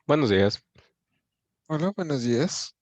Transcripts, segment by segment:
Buenos días. Hola, buenos días.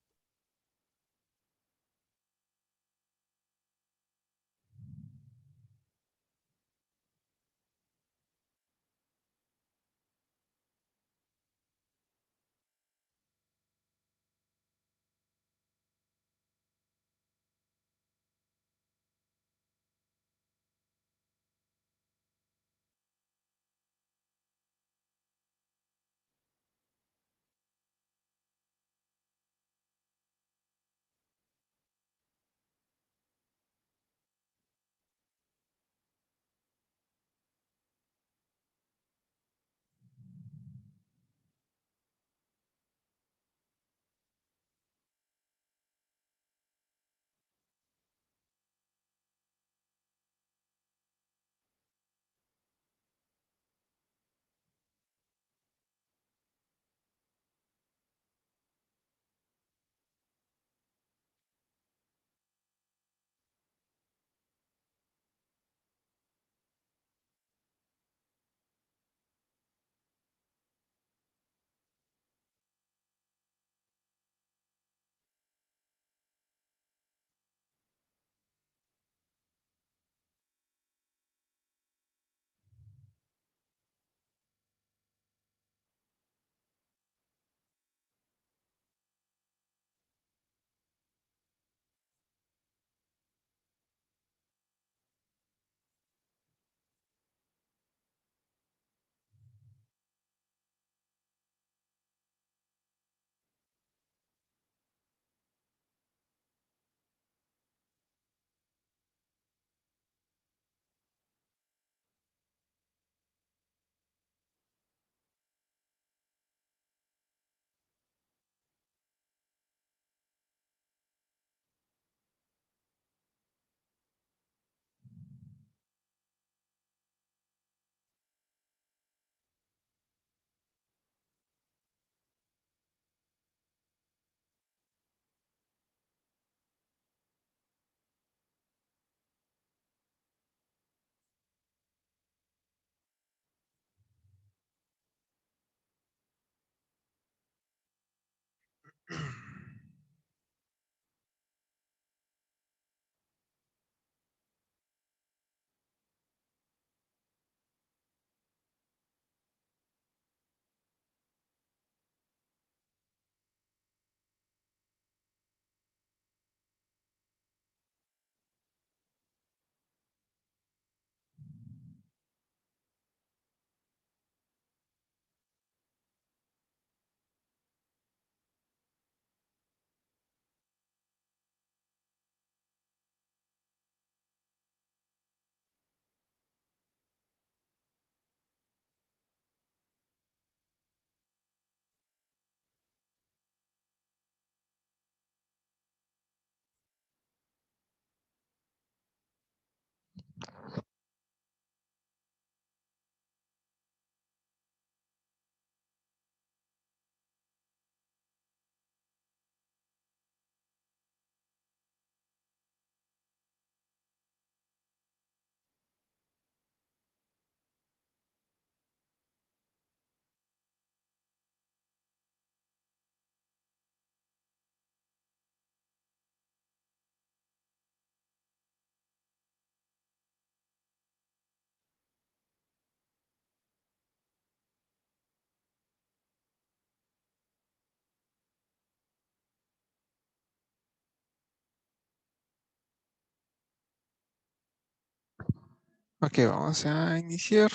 Ok, vamos a iniciar.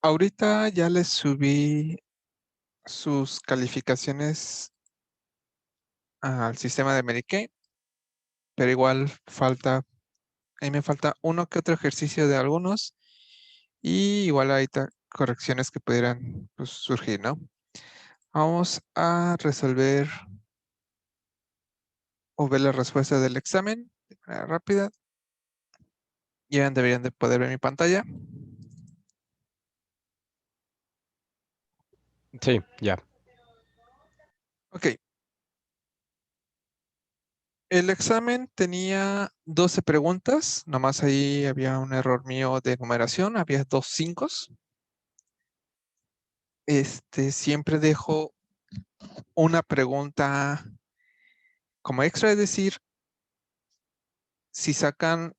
Ahorita ya les subí sus calificaciones al sistema de Medicaid, pero igual ahí me falta uno que otro ejercicio de algunos y igual hay correcciones que pudieran pues, surgir, ¿no? Vamos a resolver o ver la respuesta del examen de manera rápida. Ya deberían de poder ver mi pantalla. Sí, ya. Ok, el examen tenía 12 preguntas, nomás ahí había un error mío de numeración, había dos 5. siempre dejo una pregunta como extra, es decir, si sacan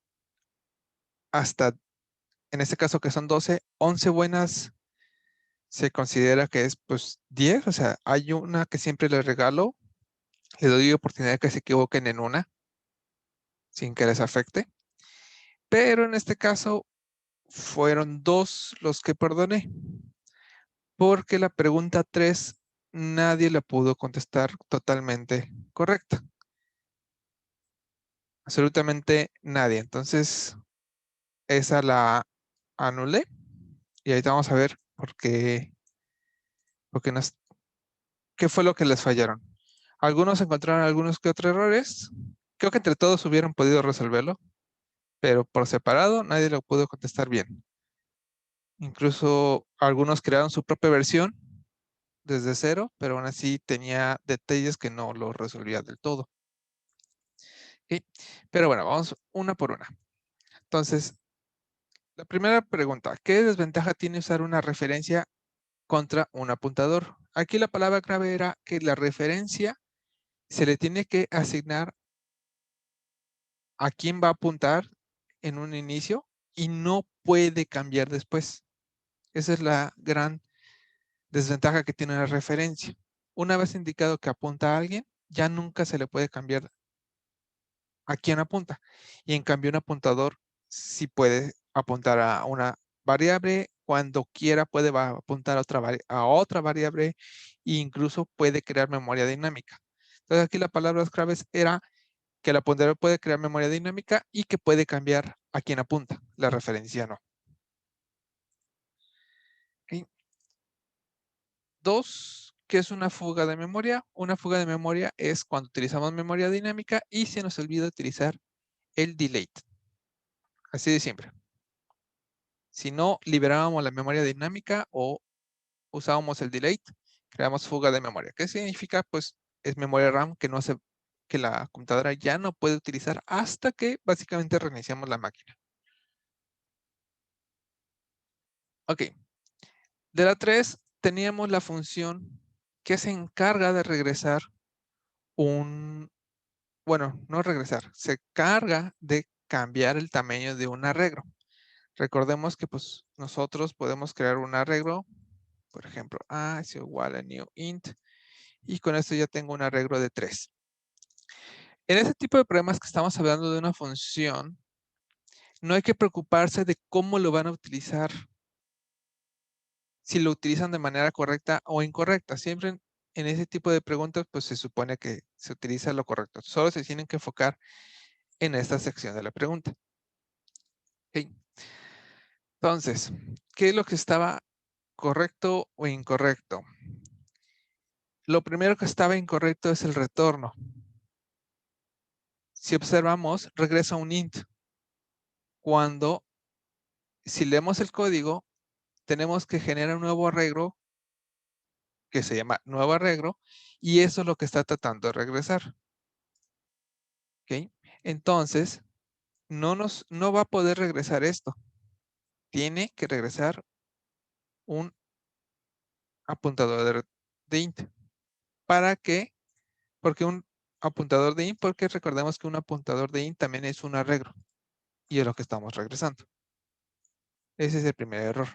hasta, en este caso que son 12, 11 buenas, se considera que es pues 10, o sea, hay una que siempre les regalo, les doy oportunidad de que se equivoquen en una, sin que les afecte, pero en este caso fueron 2 los que perdoné, porque la pregunta 3 nadie la pudo contestar totalmente correcta, absolutamente nadie, entonces esa la anulé y ahorita vamos a ver por qué qué fue lo que les fallaron. Algunos encontraron algunos que otros errores. Creo que entre todos hubieran podido resolverlo, pero por separado nadie lo pudo contestar bien. Incluso algunos crearon su propia versión desde cero, pero aún así tenía detalles que no lo resolvía del todo. ¿Ok? Pero bueno, vamos una por una. Entonces, la primera pregunta, ¿qué desventaja tiene usar una referencia contra un apuntador? Aquí la palabra clave era que la referencia se le tiene que asignar a quién va a apuntar en un inicio y no puede cambiar después. Esa es la gran desventaja que tiene la referencia. Una vez indicado que apunta a alguien, ya nunca se le puede cambiar a quién apunta. Y en cambio un apuntador sí puede apuntar a una variable, cuando quiera puede apuntar a otra variable e incluso puede crear memoria dinámica. Entonces aquí la palabra claves era que el apuntador puede crear memoria dinámica y que puede cambiar a quién apunta. La referencia no. ¿Ok? 2, ¿qué es una fuga de memoria? Una fuga de memoria es cuando utilizamos memoria dinámica y se nos olvida utilizar el delete. Así de siempre. Si no liberábamos la memoria dinámica o usábamos el delete, creamos fuga de memoria. ¿Qué significa? Pues es memoria RAM que la computadora ya no puede utilizar hasta que básicamente reiniciamos la máquina. Ok. De la 3 teníamos la función que se encarga de regresar bueno, no regresar, se carga de cambiar el tamaño de un arreglo. Recordemos que pues nosotros podemos crear un arreglo, por ejemplo, A es igual a new int, y con esto ya tengo un arreglo de 3. En este tipo de problemas que estamos hablando de una función, no hay que preocuparse de cómo lo van a utilizar, si lo utilizan de manera correcta o incorrecta. Siempre en ese tipo de preguntas, pues se supone que se utiliza lo correcto. Solo se tienen que enfocar en esta sección de la pregunta. ¿Ok? Entonces, ¿qué es lo que estaba correcto o incorrecto? Lo primero que estaba incorrecto es el retorno. Si observamos, regresa un int. Cuando, si leemos el código, tenemos que generar un nuevo arreglo que se llama nuevo arreglo, y eso es lo que está tratando de regresar. ¿Ok? Entonces, no va a poder regresar esto. Tiene que regresar un apuntador de int. ¿Para qué? Porque un apuntador de int, porque recordemos que un apuntador de int también es un arreglo, y es lo que estamos regresando. Ese es el primer error.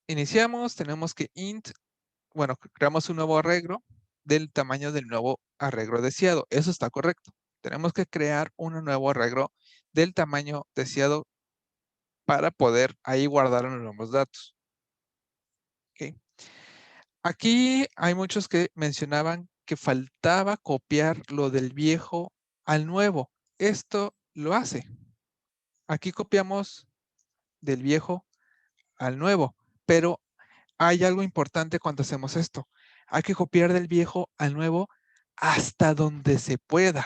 Iniciamos, tenemos que creamos un nuevo arreglo del tamaño del nuevo arreglo deseado. Eso está correcto. Tenemos que crear un nuevo arreglo del tamaño deseado para poder ahí guardar los nuevos datos. ¿Okay? Aquí hay muchos que mencionaban que faltaba copiar lo del viejo al nuevo. Esto lo hace. Aquí copiamos del viejo al nuevo, pero hay algo importante cuando hacemos esto. Hay que copiar del viejo al nuevo hasta donde se pueda,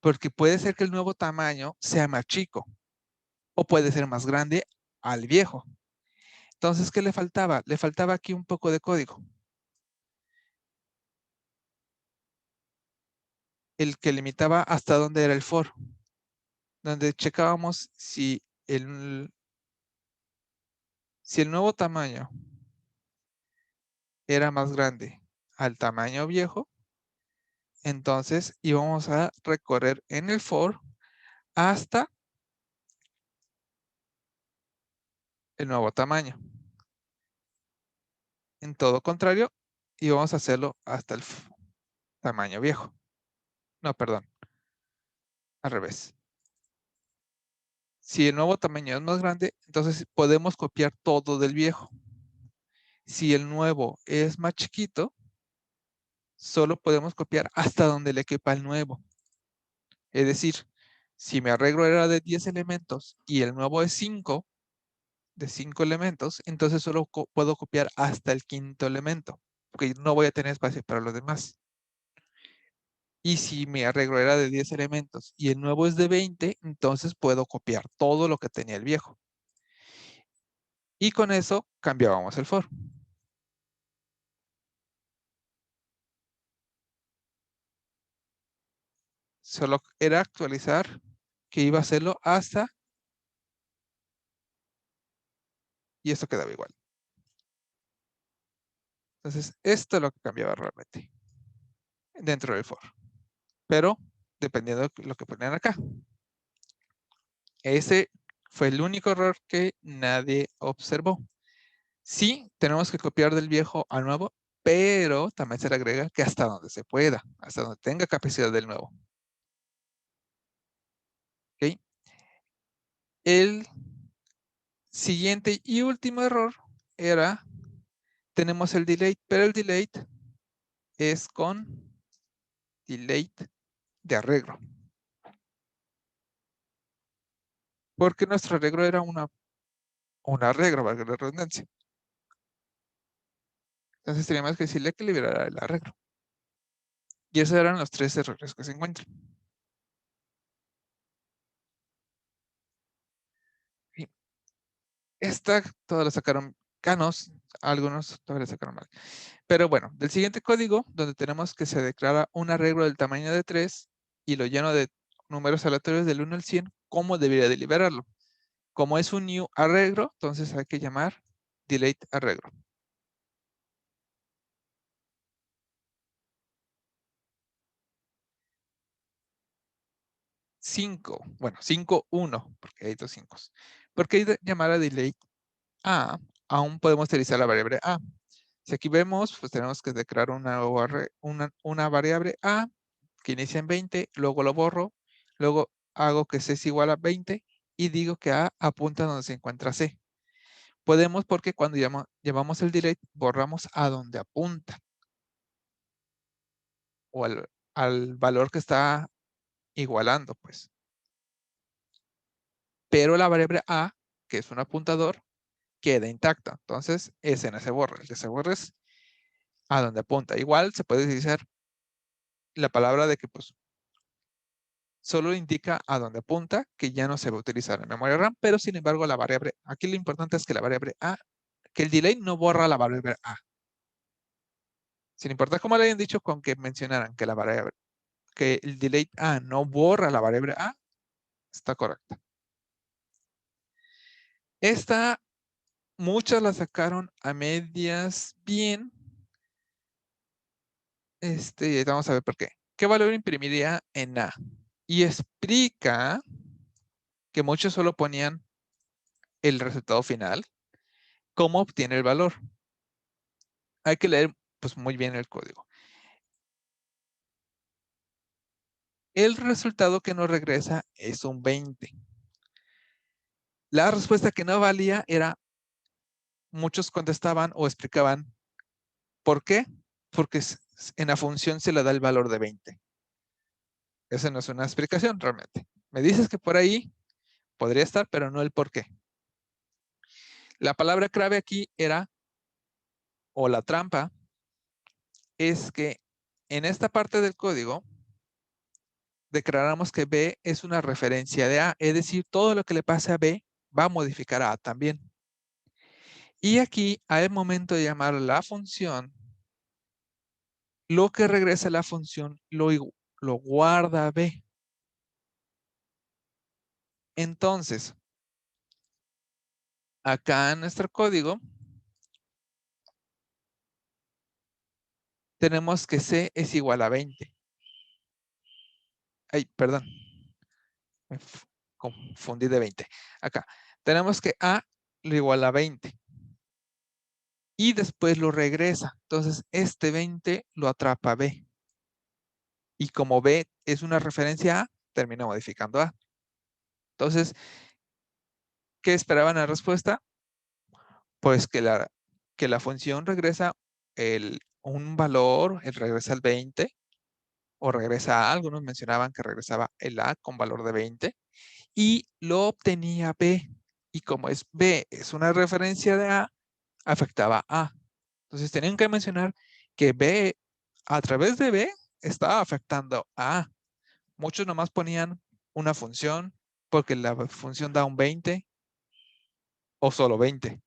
porque puede ser que el nuevo tamaño sea más chico o puede ser más grande al viejo. Entonces, ¿qué le faltaba? Le faltaba aquí un poco de código. El que limitaba hasta dónde era el for, donde checábamos si Si el nuevo tamaño era más grande al tamaño viejo, entonces íbamos a recorrer en el for hasta el nuevo tamaño. En todo contrario, íbamos a hacerlo hasta el tamaño viejo. No, perdón, al revés. Si el nuevo tamaño es más grande, entonces podemos copiar todo del viejo. Si el nuevo es más chiquito, solo podemos copiar hasta donde le quepa el nuevo. Es decir, si mi arreglo era de 10 elementos y el nuevo es 5, de 5 elementos, entonces solo puedo copiar hasta el quinto elemento, porque no voy a tener espacio para los demás. Y si mi arreglo era de 10 elementos y el nuevo es de 20, entonces puedo copiar todo lo que tenía el viejo. Y con eso cambiábamos el for. Solo era actualizar que iba a hacerlo hasta, y esto quedaba igual. Entonces, esto es lo que cambiaba realmente dentro del for. Pero dependiendo de lo que ponían acá. Ese fue el único error que nadie observó. Sí, tenemos que copiar del viejo al nuevo, pero también se le agrega que hasta donde se pueda, hasta donde tenga capacidad del nuevo. ¿Ok? El siguiente y último error era, tenemos el delete, pero el delete es con delete de arreglo. Porque nuestro arreglo era un arreglo, valga la redundancia. Entonces teníamos que decirle que liberara el arreglo. Y esos eran los 3 errores que se encuentran. Y esta, todos la sacaron canos, algunos todavía la sacaron mal. Pero bueno, del siguiente código, donde tenemos que se declara un arreglo del tamaño de 3 y lo lleno de números aleatorios del 1 al 100, ¿cómo debería de liberarlo? Como es un new arreglo, entonces hay que llamar delete arreglo. 5, bueno, 5, 1, porque hay dos 5. Porque hay que llamar a delete a, aún podemos utilizar la variable a. Si aquí vemos, pues tenemos que declarar una variable a que inicia en 20, luego lo borro, luego hago que c es igual a 20 y digo que a apunta donde se encuentra c. Podemos porque cuando llamamos el delete, borramos a donde apunta o al valor que está igualando, pues. Pero la variable a, que es un apuntador, queda intacta. Entonces, ese no se borra. El que se borra es a donde apunta. Igual se puede utilizar la palabra de que pues solo indica a dónde apunta, que ya no se va a utilizar en memoria RAM, pero sin embargo la variable, aquí lo importante es que la variable a, que el delay no borra la variable a. Sin importar cómo le hayan dicho, con que mencionaran que la variable, que el delay a no borra la variable a, está correcta. Esta, muchas la sacaron a medias bien. Vamos a ver por qué. ¿Qué valor imprimiría en a? Y explica que muchos solo ponían el resultado final. ¿Cómo obtiene el valor? Hay que leer pues muy bien el código. El resultado que nos regresa es un 20. La respuesta que no valía era, muchos contestaban o explicaban, ¿por qué? Porque en la función se le da el valor de 20. Esa no es una explicación realmente. Me dices que por ahí podría estar, pero no el por qué. La palabra clave aquí era, o la trampa, es que en esta parte del código declaramos que B es una referencia de A, es decir, todo lo que le pase a B va a modificar a A también. Y aquí, al momento de llamar la función, lo que regresa a la función lo guarda a B. Entonces, acá en nuestro código tenemos que C es igual a 20. Ay, perdón. Me confundí de 20. Acá. Tenemos que A lo igual a 20. Y después lo regresa. Entonces, este 20 lo atrapa B. Y como B es una referencia a, termina modificando A. Entonces, ¿qué esperaban la respuesta? Pues que la función regresa un valor, regresa el 20, o regresa A. Algunos mencionaban que regresaba el A con valor de 20, y lo obtenía B. Y como es B, es una referencia de A, afectaba A. Entonces, tenían que mencionar que B, a través de B, estaba afectando a A. Muchos nomás ponían una función porque la función da un 20 o solo 20.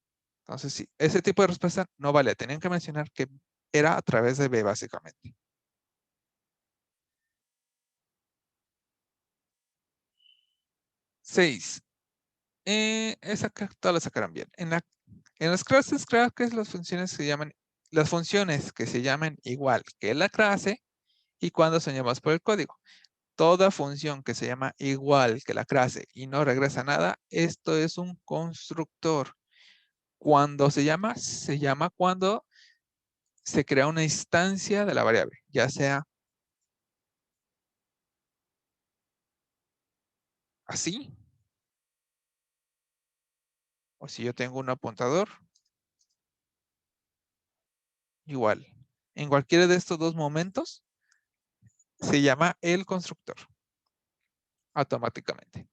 Entonces, sí, ese tipo de respuesta no vale. Tenían que mencionar que era a través de B, básicamente. 6. Esa todas la sacaron bien. En las clases, creo que es las funciones que se llaman igual que la clase y cuando son llamadas por el código. Toda función que se llama igual que la clase y no regresa nada, esto es un constructor. Cuando se llama cuando se crea una instancia de la variable, ya sea así, o si yo tengo un apuntador, igual. En cualquiera de estos dos momentos, se llama el constructor automáticamente.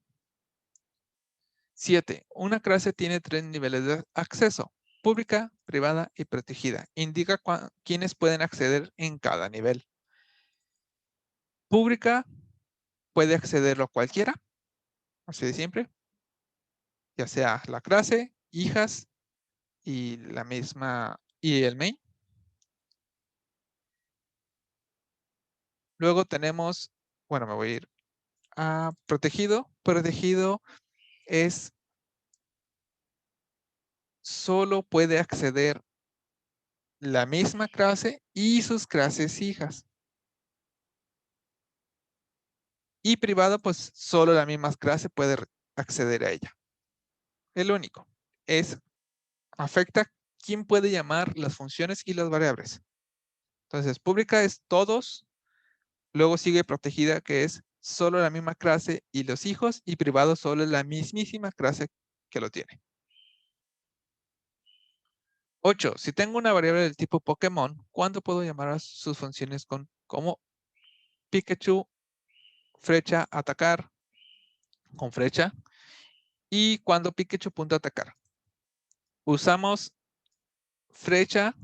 7. Una clase tiene 3 niveles de acceso: pública, privada y protegida. Indica quiénes pueden acceder en cada nivel. Pública puede accederlo cualquiera, así de siempre, ya sea la clase, hijas y la misma y el main. Luego tenemos, bueno, me voy a ir a protegido. Protegido es solo puede acceder la misma clase y sus clases hijas. Y privado, pues solo la misma clase puede acceder a ella. El único. Afecta quién puede llamar las funciones y las variables. Entonces, pública es todos. Luego sigue protegida, que es solo la misma clase y los hijos, y privado solo es la mismísima clase que lo tiene. 8. Si tengo una variable del tipo Pokémon, ¿cuándo puedo llamar a sus funciones como Pikachu, flecha, atacar, con flecha, y cuando Pikachu punto atacar? Usamos flecha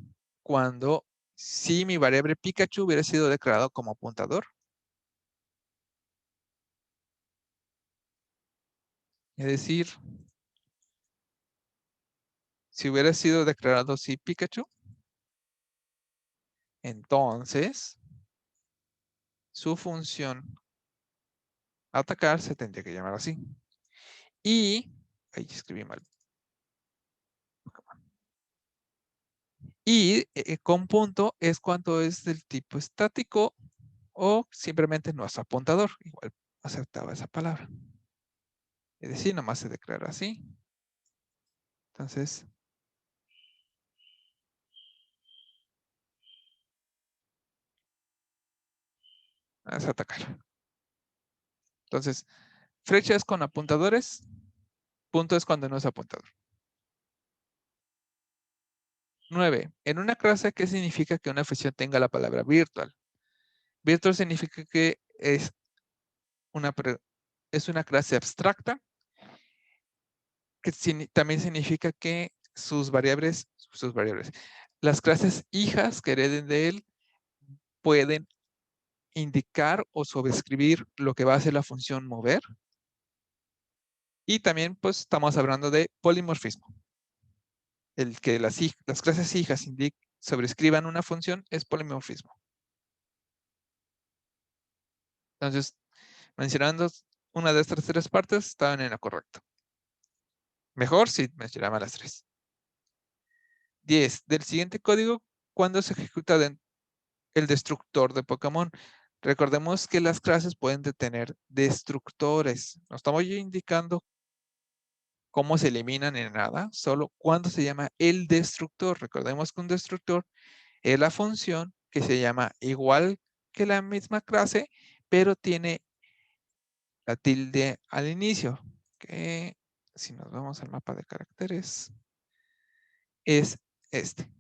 cuando si mi variable Pikachu hubiera sido declarado como apuntador. Es decir, si hubiera sido declarado si Pikachu, entonces su función atacar se tendría que llamar así. Y, ahí escribí mal. Y con punto es cuando es del tipo estático o simplemente no es apuntador. Igual aceptaba esa palabra. Es decir, nomás se declara así. Entonces, es atacar. Entonces, flecha es con apuntadores, punto es cuando no es apuntador. 9. En una clase, ¿qué significa que una función tenga la palabra virtual? Virtual significa que es una clase abstracta, que también significa que sus variables, las clases hijas que hereden de él pueden indicar o sobreescribir lo que va a hacer la función mover. Y también, pues, estamos hablando de polimorfismo. El que las clases hijas sobrescriban una función es polimorfismo. Entonces, mencionando una de estas tres partes, estaban en lo correcto. Mejor si me llama las 3. 10. Del siguiente código, ¿cuándo se ejecuta el destructor de Pokémon? Recordemos que las clases pueden tener destructores. No estamos indicando cómo se eliminan en nada, solo cuándo se llama el destructor. Recordemos que un destructor es la función que se llama igual que la misma clase, pero tiene la tilde al inicio, que si nos vamos al mapa de caracteres, es este.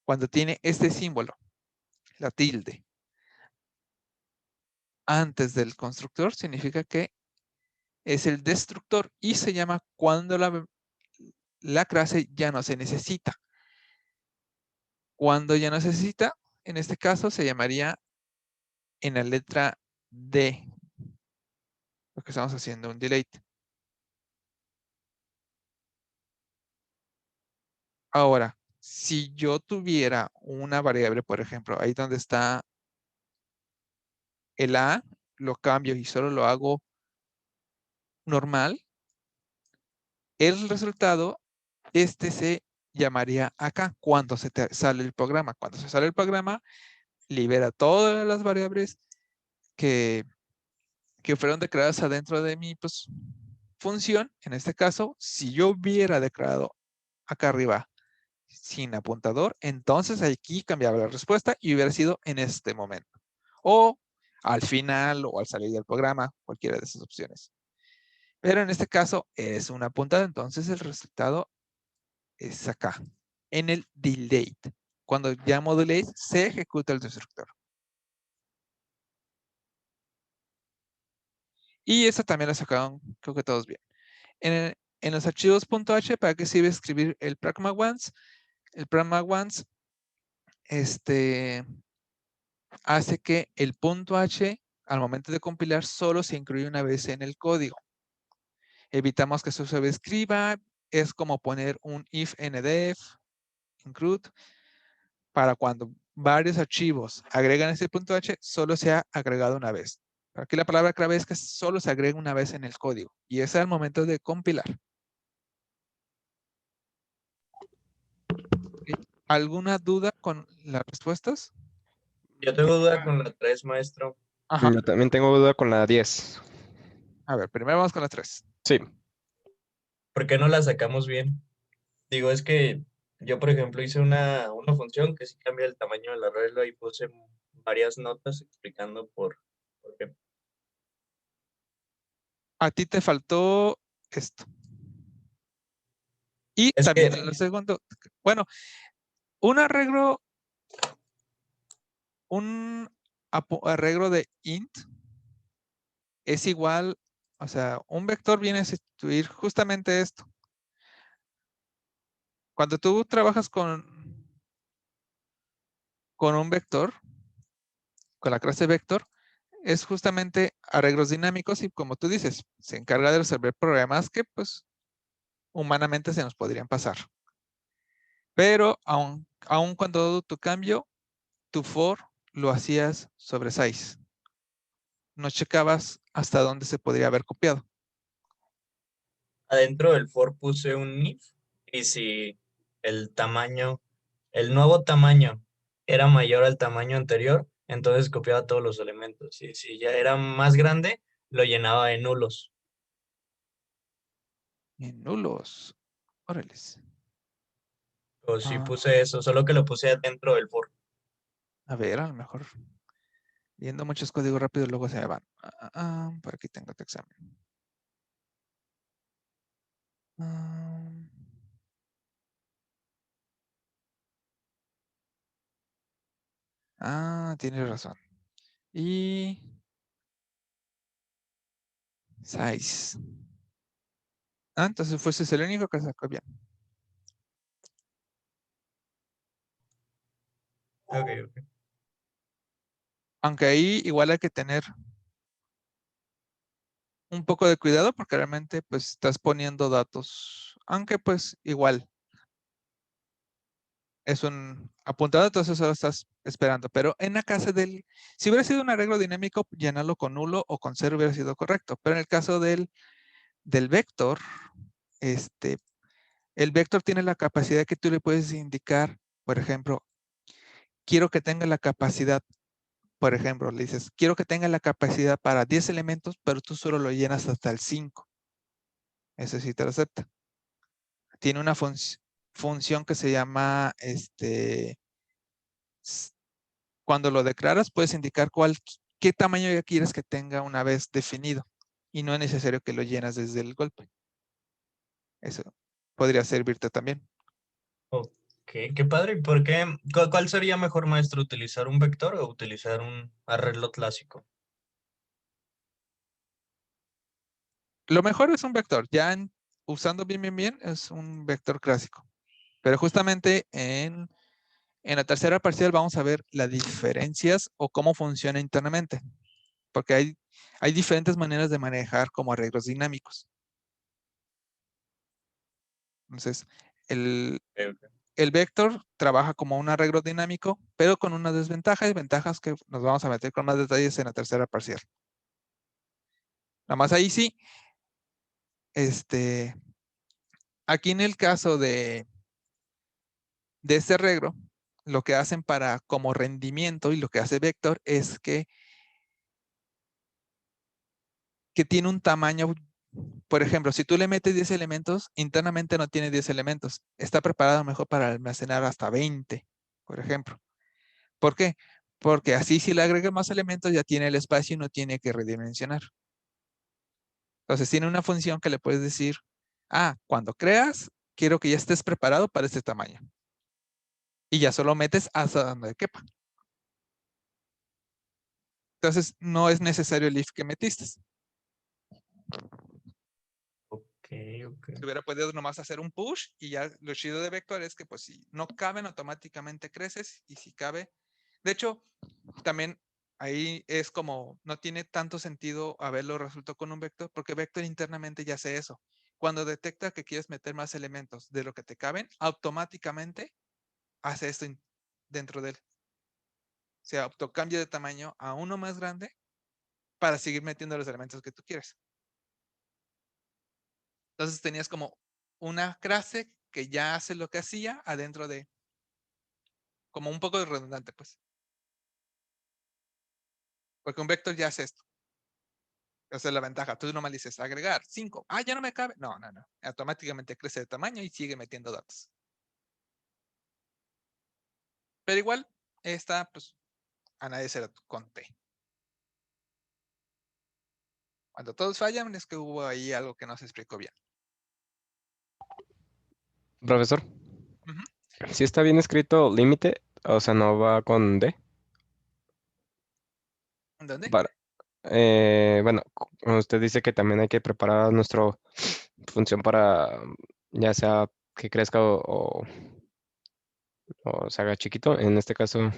Cuando tiene este símbolo, la tilde, antes del constructor, significa que es el destructor y se llama cuando la clase ya no se necesita. Cuando ya no se necesita, en este caso se llamaría en la letra D, porque estamos haciendo un delete. Ahora, si yo tuviera una variable, por ejemplo, ahí donde está el A, lo cambio y solo lo hago normal, el resultado, este se llamaría acá cuando se te sale el programa. Cuando se sale el programa, libera todas las variables que fueron declaradas adentro de mi función. En este caso, si yo hubiera declarado acá arriba sin apuntador, entonces aquí cambiaba la respuesta y hubiera sido en este momento. O al final o al salir del programa, cualquiera de esas opciones. Pero en este caso es un apuntado, entonces el resultado es acá, en el delete. Cuando llamo delete, se ejecuta el destructor. Y eso también lo sacaron, creo que todos bien. En los archivos .h, ¿para qué sirve escribir el pragma once? El pragma once hace que el .h, al momento de compilar, solo se incluye una vez en el código. Evitamos que eso se escriba. Es como poner un if ndef, include, para cuando varios archivos agregan ese .h, solo se ha agregado una vez. Aquí la palabra clave es que solo se agrega una vez en el código. Y ese es al momento de compilar. ¿Alguna duda con las respuestas? Yo tengo duda con la 3, maestro. Ajá. Yo también tengo duda con la 10. A ver, primero vamos con las 3. Sí. ¿Por qué no la sacamos bien? Digo, es que yo, por ejemplo, hice una función que sí cambia el tamaño de la regla y puse varias notas explicando por qué. A ti te faltó esto. Y Es también que en lo segundo, bueno, un arreglo de int es igual, o sea, un vector viene a sustituir justamente esto. Cuando tú trabajas con un vector, con la clase vector, es justamente arreglos dinámicos y como tú dices, se encarga de resolver problemas que pues humanamente se nos podrían pasar. Pero aun cuando tu cambio, tu for lo hacías sobre 6. No checabas hasta dónde se podría haber copiado. adentro del for puse un if y si el tamaño, el nuevo tamaño era mayor al tamaño anterior, entonces copiaba todos los elementos. Y si ya era más grande, lo llenaba de nulos. En nulos. Órales. O si puse eso, solo que lo puse adentro del for. A ver, a lo mejor viendo muchos códigos rápidos luego se me van. Por aquí tengo tu examen. Tienes razón. Y 6. Entonces fuese el único que sacó bien. Ok. Aunque ahí igual hay que tener un poco de cuidado porque realmente pues estás poniendo datos. Aunque pues igual es un apuntado, entonces solo estás esperando. Pero en la casa si hubiera sido un arreglo dinámico, llenarlo con nulo o con cero hubiera sido correcto. Pero en el caso del vector, el vector tiene la capacidad que tú le puedes indicar, por ejemplo, quiero que tenga la capacidad, por ejemplo, le dices, quiero que tenga la capacidad para 10 elementos, pero tú solo lo llenas hasta el 5. Eso sí te lo acepta. Tiene una función que se llama, cuando lo declaras, puedes indicar qué tamaño ya quieres que tenga una vez definido. Y no es necesario que lo llenas desde el golpe. Eso podría servirte también. Ok, qué padre. ¿Y por qué? ¿Cuál sería mejor, maestro? ¿Utilizar un vector o utilizar un arreglo clásico? Lo mejor es un vector. Ya usando bien, es un vector clásico. Pero justamente en la tercera parcial vamos a ver las diferencias o cómo funciona internamente. Porque hay diferentes maneras de manejar como arreglos dinámicos. Entonces, el, Ok, ok. el vector trabaja como un arreglo dinámico, pero con una desventaja y ventajas que nos vamos a meter con más detalles en la tercera parcial. Nada más ahí sí, aquí en el caso de este arreglo, lo que hacen para como rendimiento y lo que hace vector es que tiene un tamaño, por ejemplo, si tú le metes 10 elementos, internamente no tiene 10 elementos. Está preparado mejor para almacenar hasta 20, por ejemplo. ¿Por qué? Porque así si le agrega más elementos ya tiene el espacio y no tiene que redimensionar. Entonces tiene una función que le puedes decir, cuando creas, quiero que ya estés preparado para este tamaño. Y ya solo metes hasta donde quepa. Entonces no es necesario el if que metiste. Ok, ok. Se hubiera podido nomás hacer un push y ya lo chido de vector es que pues si no caben automáticamente creces y si cabe. De hecho, también ahí es como no tiene tanto sentido haberlo resuelto con un vector porque vector internamente ya hace eso. Cuando detecta que quieres meter más elementos de lo que te caben, automáticamente hace esto dentro de él. O sea, cambia de tamaño a uno más grande para seguir metiendo los elementos que tú quieres. Entonces tenías como una clase que ya hace lo que hacía adentro de, como un poco de redundante, pues. Porque un vector ya hace esto. Esa es la ventaja. Tú nomás dices agregar 5. Ya no me cabe. No. Automáticamente crece de tamaño y sigue metiendo datos. Pero igual, esta, pues, a nadie se la conté. Cuando todos fallan, es que hubo ahí algo que no se explicó bien. Profesor, Ujú. si está bien escrito límite, o sea, no va con D. ¿En dónde? Para, bueno, usted dice que también hay que preparar nuestra función para, ya sea que crezca o se haga chiquito. En este caso,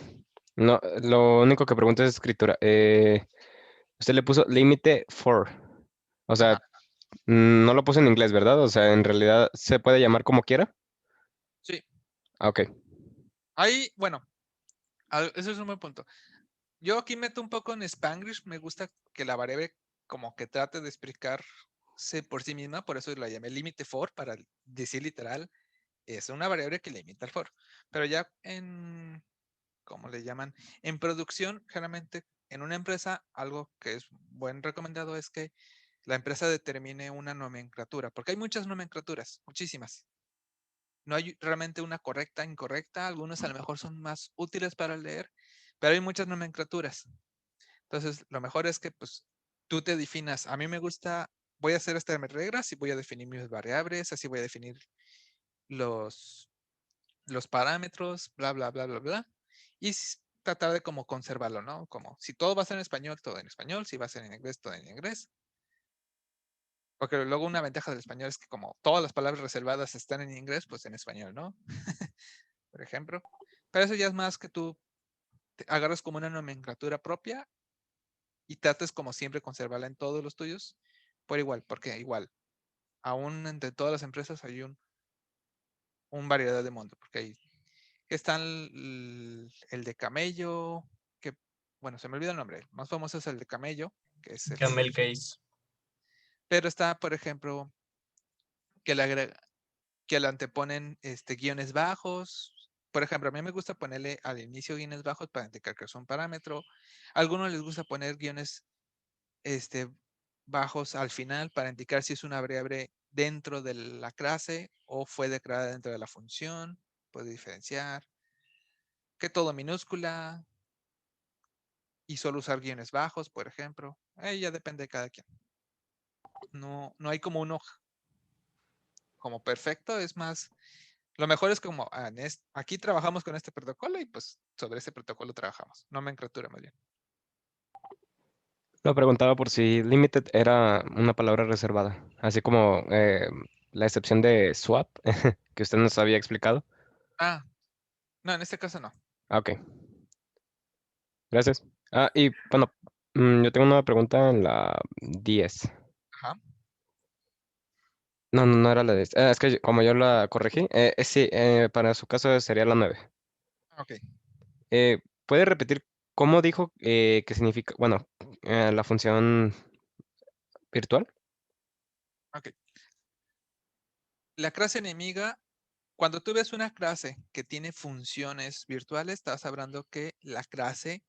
no, lo único que pregunto es escritura. Usted le puso límite for. O sea, Ajá. no lo puso en inglés, ¿verdad? O sea, en realidad se puede llamar como quiera. Sí. Ok. Ahí, bueno, eso es un buen punto. Yo aquí meto un poco en Spanglish. Me gusta que la variable como que trate de explicarse por sí misma. Por eso la llamé límite for, para decir literal. Es una variable que limita el for. Pero ya ¿cómo le llaman? En producción, generalmente en una empresa, algo que es buen recomendado es que la empresa determine una nomenclatura, porque hay muchas nomenclaturas, muchísimas. No hay realmente una correcta, incorrecta. Algunos a lo mejor son más útiles para leer, pero hay muchas nomenclaturas. Entonces, lo mejor es que pues tú te definas. A mí me gusta, voy a hacer estas reglas y voy a definir mis variables, así voy a definir los, los parámetros, bla, bla, bla, bla, bla. Y tratar de como conservarlo, ¿no? Como si todo va a ser en español, todo en español. Si va a ser en inglés, todo en inglés. Porque luego una ventaja del español es que como todas las palabras reservadas están en inglés, pues en español, ¿no? Por ejemplo. Pero eso ya es más que tú te agarras como una nomenclatura propia y trates como siempre conservarla en todos los tuyos por igual, porque igual, aún entre todas las empresas hay un variedad de mundo, porque hay que están el de camello, que, bueno, se me olvida el nombre, el más famoso es el de camello, que es Camel case. pero está, por ejemplo, que le anteponen guiones bajos. Por ejemplo, a mí me gusta ponerle al inicio guiones bajos para indicar que es un parámetro. A algunos les gusta poner guiones bajos al final para indicar si es una variable dentro de la clase o fue declarada dentro de la función. Puede diferenciar. Que todo minúscula y solo usar guiones bajos, por ejemplo. Ya depende de cada quien. No hay como uno como perfecto, es más, lo mejor es como, aquí trabajamos con este protocolo y pues sobre ese protocolo trabajamos. Nomenclatura más bien. Lo preguntaba por si limited era una palabra reservada, así como la excepción de swap que usted nos había explicado. No, en este caso no. Ah, ok. Gracias. Y bueno, yo tengo una pregunta en la 10. Ajá. No era la 10. Es que como yo la corregí, sí, para su caso sería la 9. Ok. ¿Puede repetir cómo dijo que significa, bueno, la función virtual? Ok. La clase enemiga, cuando tú ves una clase que tiene funciones virtuales, estás hablando que la clase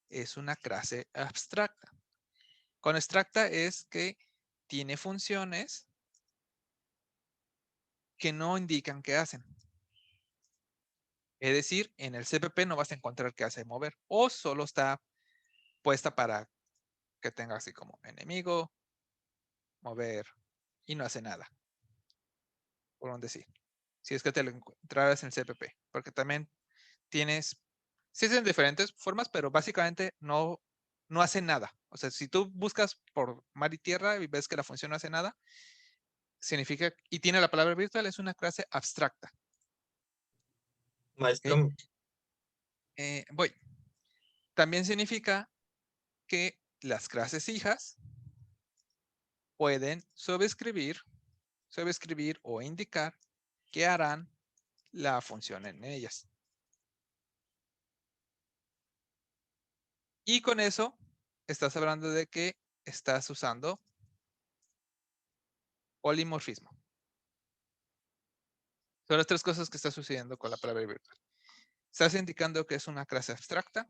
es una clase abstracta. Con abstracta es que tiene funciones que no indican qué hacen. Es decir, en el CPP no vas a encontrar qué hace mover o solo está puesta para que tenga así como enemigo, mover y no hace nada. Por un decir. Si es que te lo encontraras en el CPP. Porque también tienes, sí es en diferentes formas, pero básicamente no hace nada. O sea, si tú buscas por mar y tierra y ves que la función no hace nada, significa, y tiene la palabra virtual, es una clase abstracta. ¿Ok? Maestro, Voy. También significa que las clases hijas pueden sobreescribir o indicar qué harán la función en ellas. Y con eso estás hablando de que estás usando polimorfismo. Son las tres cosas que está sucediendo con la palabra virtual. Estás indicando que es una clase abstracta.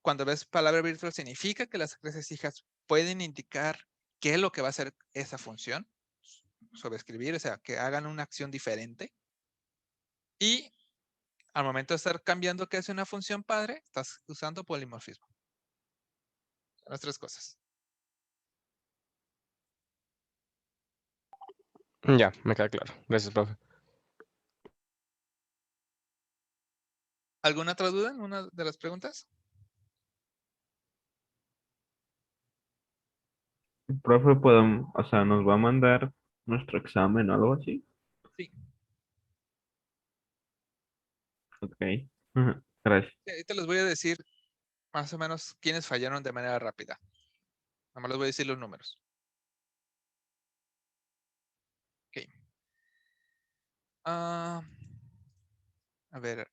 Cuando ves palabra virtual, significa que las clases hijas pueden indicar qué es lo que va a hacer esa función, sobreescribir, o sea, que hagan una acción diferente. Y al momento de estar cambiando qué hace una función padre, estás usando polimorfismo. Son las tres cosas. Ya, me queda claro. Gracias, profe. ¿Alguna otra duda en una de las preguntas? Profe, podemos, o sea, nos va a mandar nuestro examen o algo así. Sí. Ok. Ujú, gracias. Ahorita les voy a decir más o menos quiénes fallaron de manera rápida. Nada más les voy a decir los números. Ok. A ver.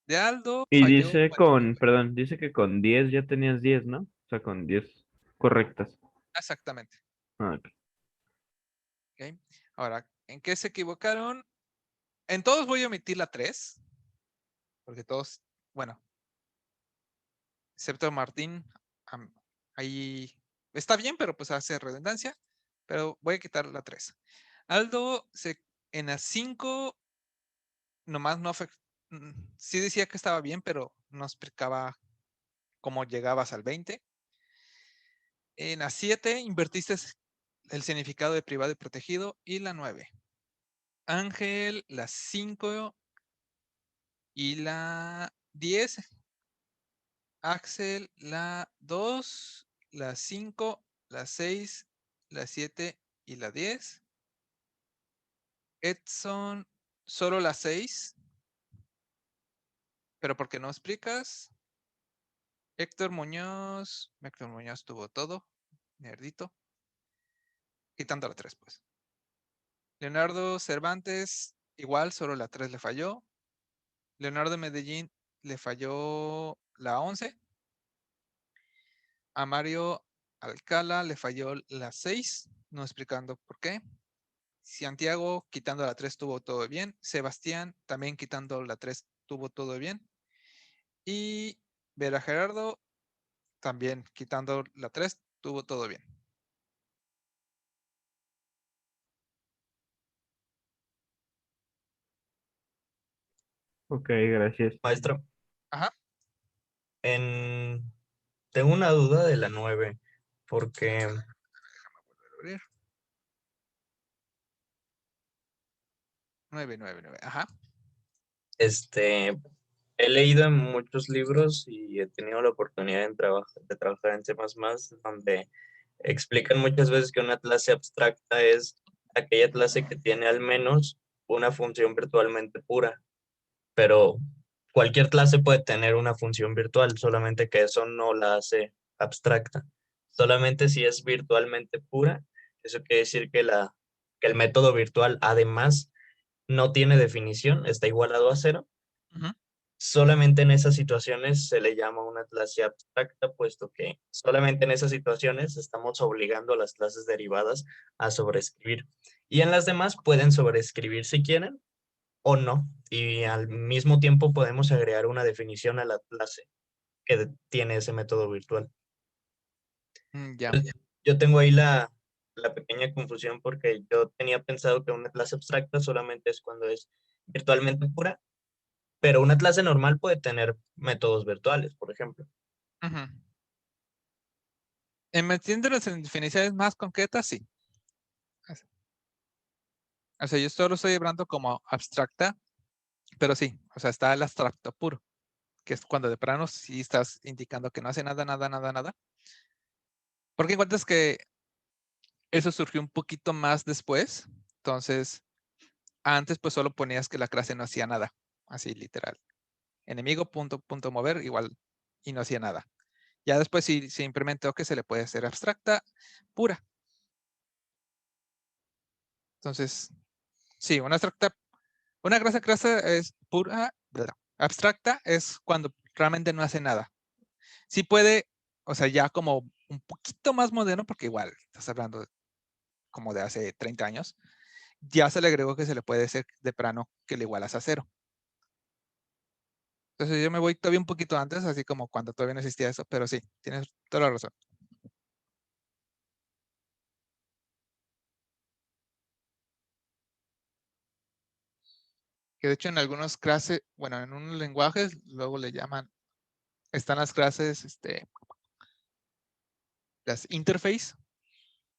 De Aldo Y falló. dice Bueno, perdón, dice que con 10 ya tenías 10, ¿no? O sea, con 10 correctas. exactamente. Ok. Ok. Ahora, ¿en qué se equivocaron? En todos voy a omitir la 3. Porque todos, bueno, excepto Martín, ahí está bien, pero pues hace redundancia. Pero voy a quitar la 3. Aldo en la 5 nomás no fue. Sí decía que estaba bien, pero no explicaba cómo llegabas al 20. En la 7 invertiste el significado de privado y protegido. Y la 9. Ángel, la 5 y la 10. Axel, la 2, la 5, la 6, la 7 y la 10. Edson, solo la 6. Pero ¿por qué no explicas? Héctor Muñoz tuvo todo. Nerdito. Quitando la 3, pues. Leonardo Cervantes, igual, solo la 3 le falló. Leonardo Medellín le falló la 11. A Mario Alcala le falló la 6. no explicando por qué. Santiago, quitando la 3, tuvo todo bien. Sebastián, también quitando la 3, tuvo todo bien. Y Vera Gerardo, también quitando la 3, tuvo todo bien. Ok, gracias. Maestro, Ajá. tengo una duda de la 9, porque Déjame volver a abrir. 9. Ajá. he leído en muchos libros y he tenido la oportunidad de trabajar en C++, donde explican muchas veces que una clase abstracta es aquella clase que tiene al menos una función virtualmente pura, pero cualquier clase puede tener una función virtual, solamente que eso no la hace abstracta. Solamente si es virtualmente pura, eso quiere decir que el método virtual además no tiene definición, está igualado a cero. Ujú. Solamente en esas situaciones se le llama una clase abstracta, puesto que solamente en esas situaciones estamos obligando a las clases derivadas a sobreescribir. Y en las demás pueden sobreescribir si quieren o no. Y al mismo tiempo podemos agregar una definición a la clase que tiene ese método virtual. Ya. Yo tengo ahí la pequeña confusión porque yo tenía pensado que una clase abstracta solamente es cuando es virtualmente pura, pero una clase normal puede tener métodos virtuales, por ejemplo. Ujú. En metiéndolos en definiciones más concretas, sí. O sea, yo solo estoy hablando como abstracta, pero sí, o sea, está el abstracto puro, que es cuando de plano sí estás indicando que no hace nada, nada, nada, nada. Porque encuentras que eso surgió un poquito más después. Entonces, antes pues solo ponías que la clase no hacía nada, así literal. Enemigo, punto, punto, mover, igual, y no hacía nada. Ya después sí se implementó que se le puede hacer abstracta pura. Entonces, sí, una clase es pura, abstracta es cuando realmente no hace nada. Sí puede, o sea, ya como un poquito más moderno, porque igual estás hablando como de hace 30 años, ya se le agregó que se le puede hacer de plano que le igualas a 0. Entonces yo me voy todavía un poquito antes, así como cuando todavía no existía eso, pero sí, tienes toda la razón. Que de hecho en algunas clases, bueno, en unos lenguajes, luego le llaman, están las clases, las interface,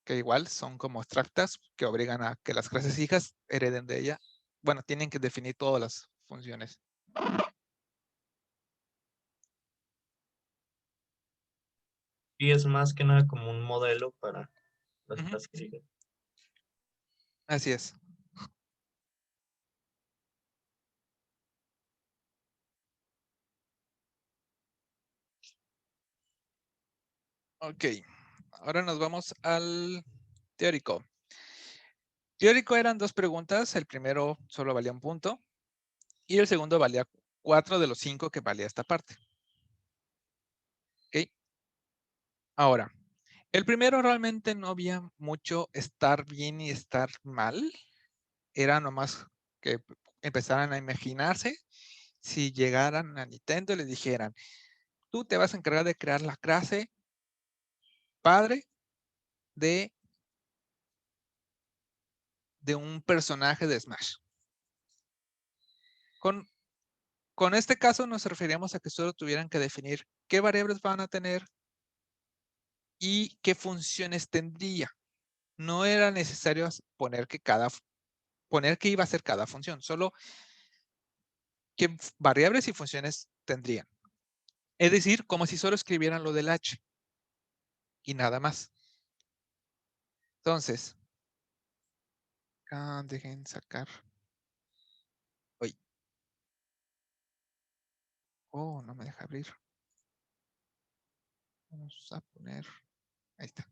que igual son como abstractas, que obligan a que las clases hijas hereden de ella. Bueno, tienen que definir todas las funciones. Y es más que nada como un modelo para las Ujú. clases hijas. Así es. Ok, ahora nos vamos al teórico. Teórico eran 2 preguntas, el primero solo valía 1 punto y el segundo valía 4 de los 5 que valía esta parte. Ok, ahora, el primero realmente no había mucho estar bien y estar mal, era nomás que empezaran a imaginarse si llegaran a Nintendo y le dijeran, tú te vas a encargar de crear la clase padre de un personaje de Smash. Con este caso nos referíamos a que solo tuvieran que definir qué variables van a tener y qué funciones tendría. No era necesario poner que iba a ser cada función, solo qué variables y funciones tendrían. Es decir, como si solo escribieran lo del H y nada más. Entonces, dejen sacar. Uy. Oh, no me deja abrir. Vamos a poner. Ahí está.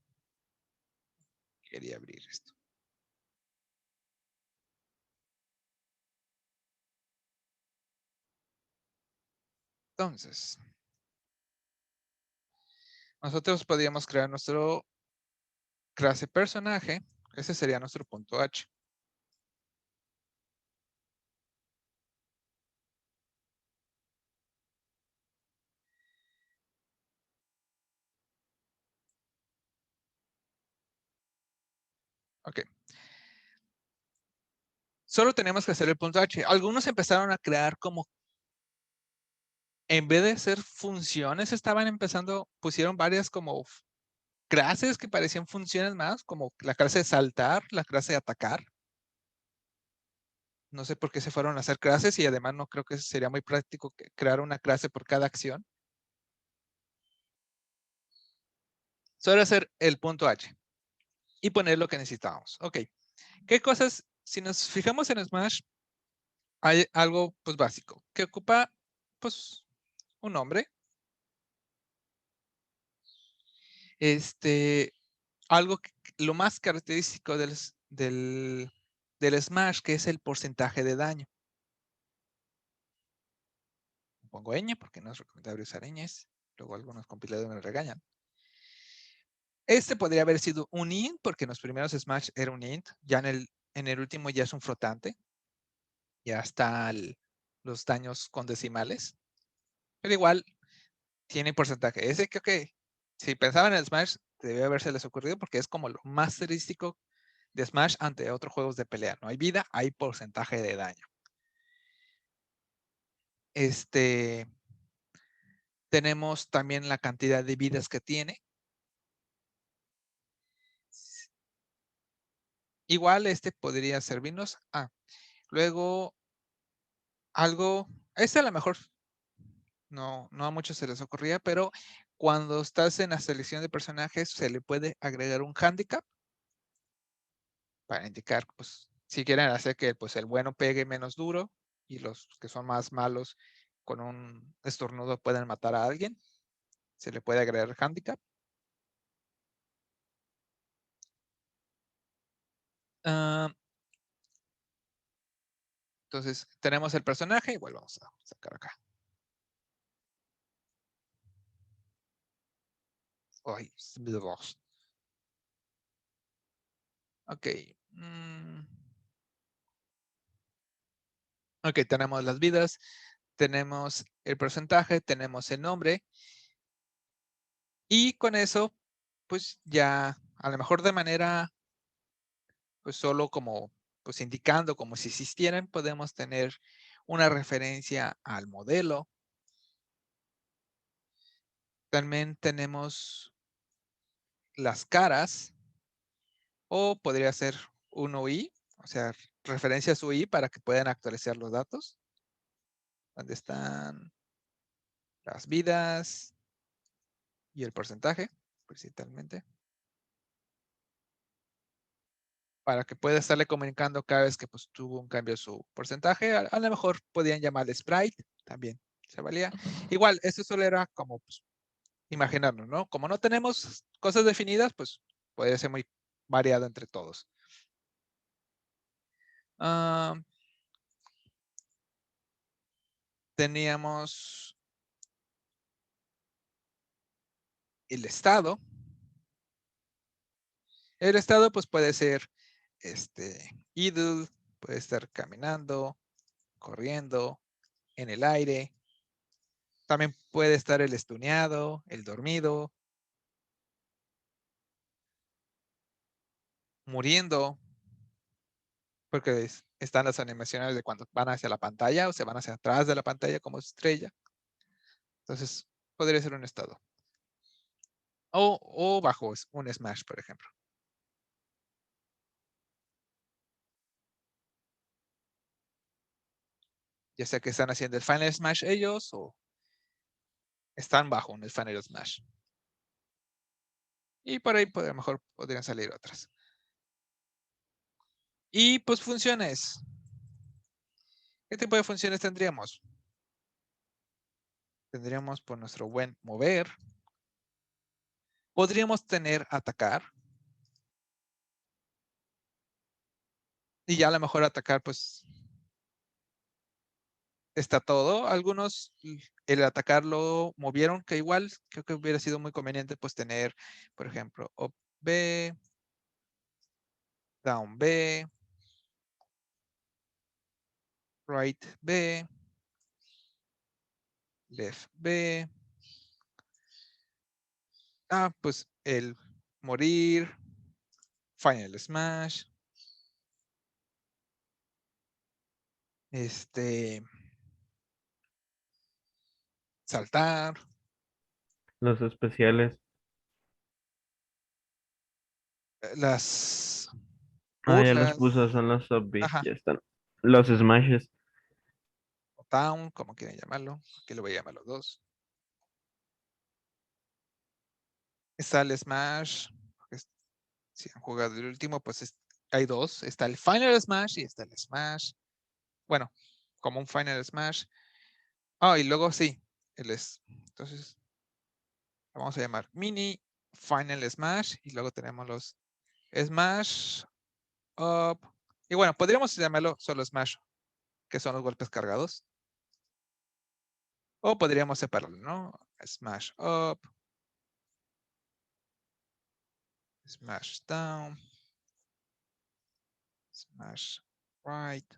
Quería abrir esto. Entonces, nosotros podríamos crear nuestro clase personaje Ese sería nuestro punto H. Ok. Solo tenemos que hacer el punto H. Algunos empezaron a crear como, en vez de ser funciones, estaban empezando, pusieron varias como clases que parecían funciones más, como la clase de saltar, la clase de atacar. No sé por qué se fueron a hacer clases y además no creo que sería muy práctico crear una clase por cada acción. Solo hacer el punto H y poner lo que necesitábamos. Ok. ¿Qué cosas? Si nos fijamos en Smash, hay algo pues básico que ocupa pues un nombre. Algo lo más característico del Smash, que es el porcentaje de daño. Pongo ñ porque no es recomendable usar ñes. Luego algunos compiladores me regañan. Este podría haber sido un int, porque en los primeros Smash era un int. Ya en el último ya es un flotante. Ya están los daños con decimales. Pero igual tiene porcentaje. Ese creo que si pensaban en el Smash, debe haberse les ocurrido porque es como lo más turístico de Smash ante otros juegos de pelea. No hay vida, hay porcentaje de daño. Tenemos también la cantidad de vidas que tiene. Igual podría servirnos. Luego algo, a lo mejor no a muchos se les ocurría, pero cuando estás en la selección de personajes se le puede agregar un handicap para indicar, pues, si quieren hacer que pues, el bueno pegue menos duro y los que son más malos con un estornudo pueden matar a alguien, se le puede agregar handicap. Entonces, tenemos el personaje. Igual vamos a sacar acá. Ay, ok. Ok, tenemos las vidas, tenemos el porcentaje, tenemos el nombre. Y con eso, pues ya, a lo mejor de manera, pues solo como, pues indicando como si existieran, podemos tener una referencia al modelo. También tenemos las caras, o podría ser un UI, o sea, referencia a su UI para que puedan actualizar los datos. ¿Dónde están las vidas y el porcentaje, principalmente? Para que pueda estarle comunicando cada vez que pues, tuvo un cambio su porcentaje. A lo mejor podían llamarle sprite, también se valía. Igual, esto solo era como pues, imaginarnos, ¿no? Como no tenemos cosas definidas, pues puede ser muy variado entre todos. Teníamos el estado. El estado pues puede ser idle, puede estar caminando, corriendo, en el aire. También puede estar el estuneado, el dormido, muriendo, porque están las animaciones de cuando van hacia la pantalla o se van hacia atrás de la pantalla como estrella. Entonces, podría ser un estado. O bajo un Smash, por ejemplo. Ya sea que están haciendo el Final Smash ellos o están bajo un Final Smash. Y por ahí a lo mejor podrían salir otras. Y pues funciones. ¿Qué tipo de funciones tendríamos? Tendríamos por nuestro buen mover. Podríamos tener atacar. Y ya a lo mejor atacar pues está todo. Algunos el atacar lo movieron, que igual creo que hubiera sido muy conveniente pues tener, por ejemplo, OB, down B, right B, left B. Pues el morir, final smash, saltar, Los especiales. las Ya los burlas, puso, son los sub B, ajá, ya están. Los smashes. down, como quieren llamarlo, aquí lo voy a llamar los dos. Está el smash, si han jugado el último, pues hay dos, está el final smash y está el smash. Bueno, como un final smash. Y luego sí, entonces lo vamos a llamar mini final smash y luego tenemos los smash up. Y bueno, podríamos llamarlo solo smash, que son los golpes cargados. O podríamos separarlo, ¿no? Smash up, smash down, smash right.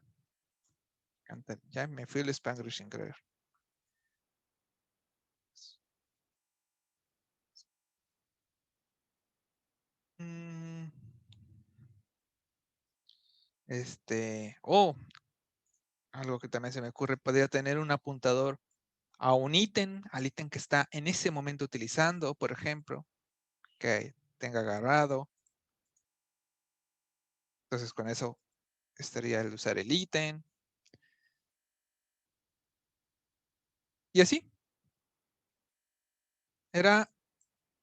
Ya me fui el Spanglish sin creer. Mm, algo que también se me ocurre, podría tener un apuntador a un ítem, al ítem que está en ese momento utilizando, por ejemplo, que tenga agarrado. Entonces con eso estaría el usar el ítem. Y así.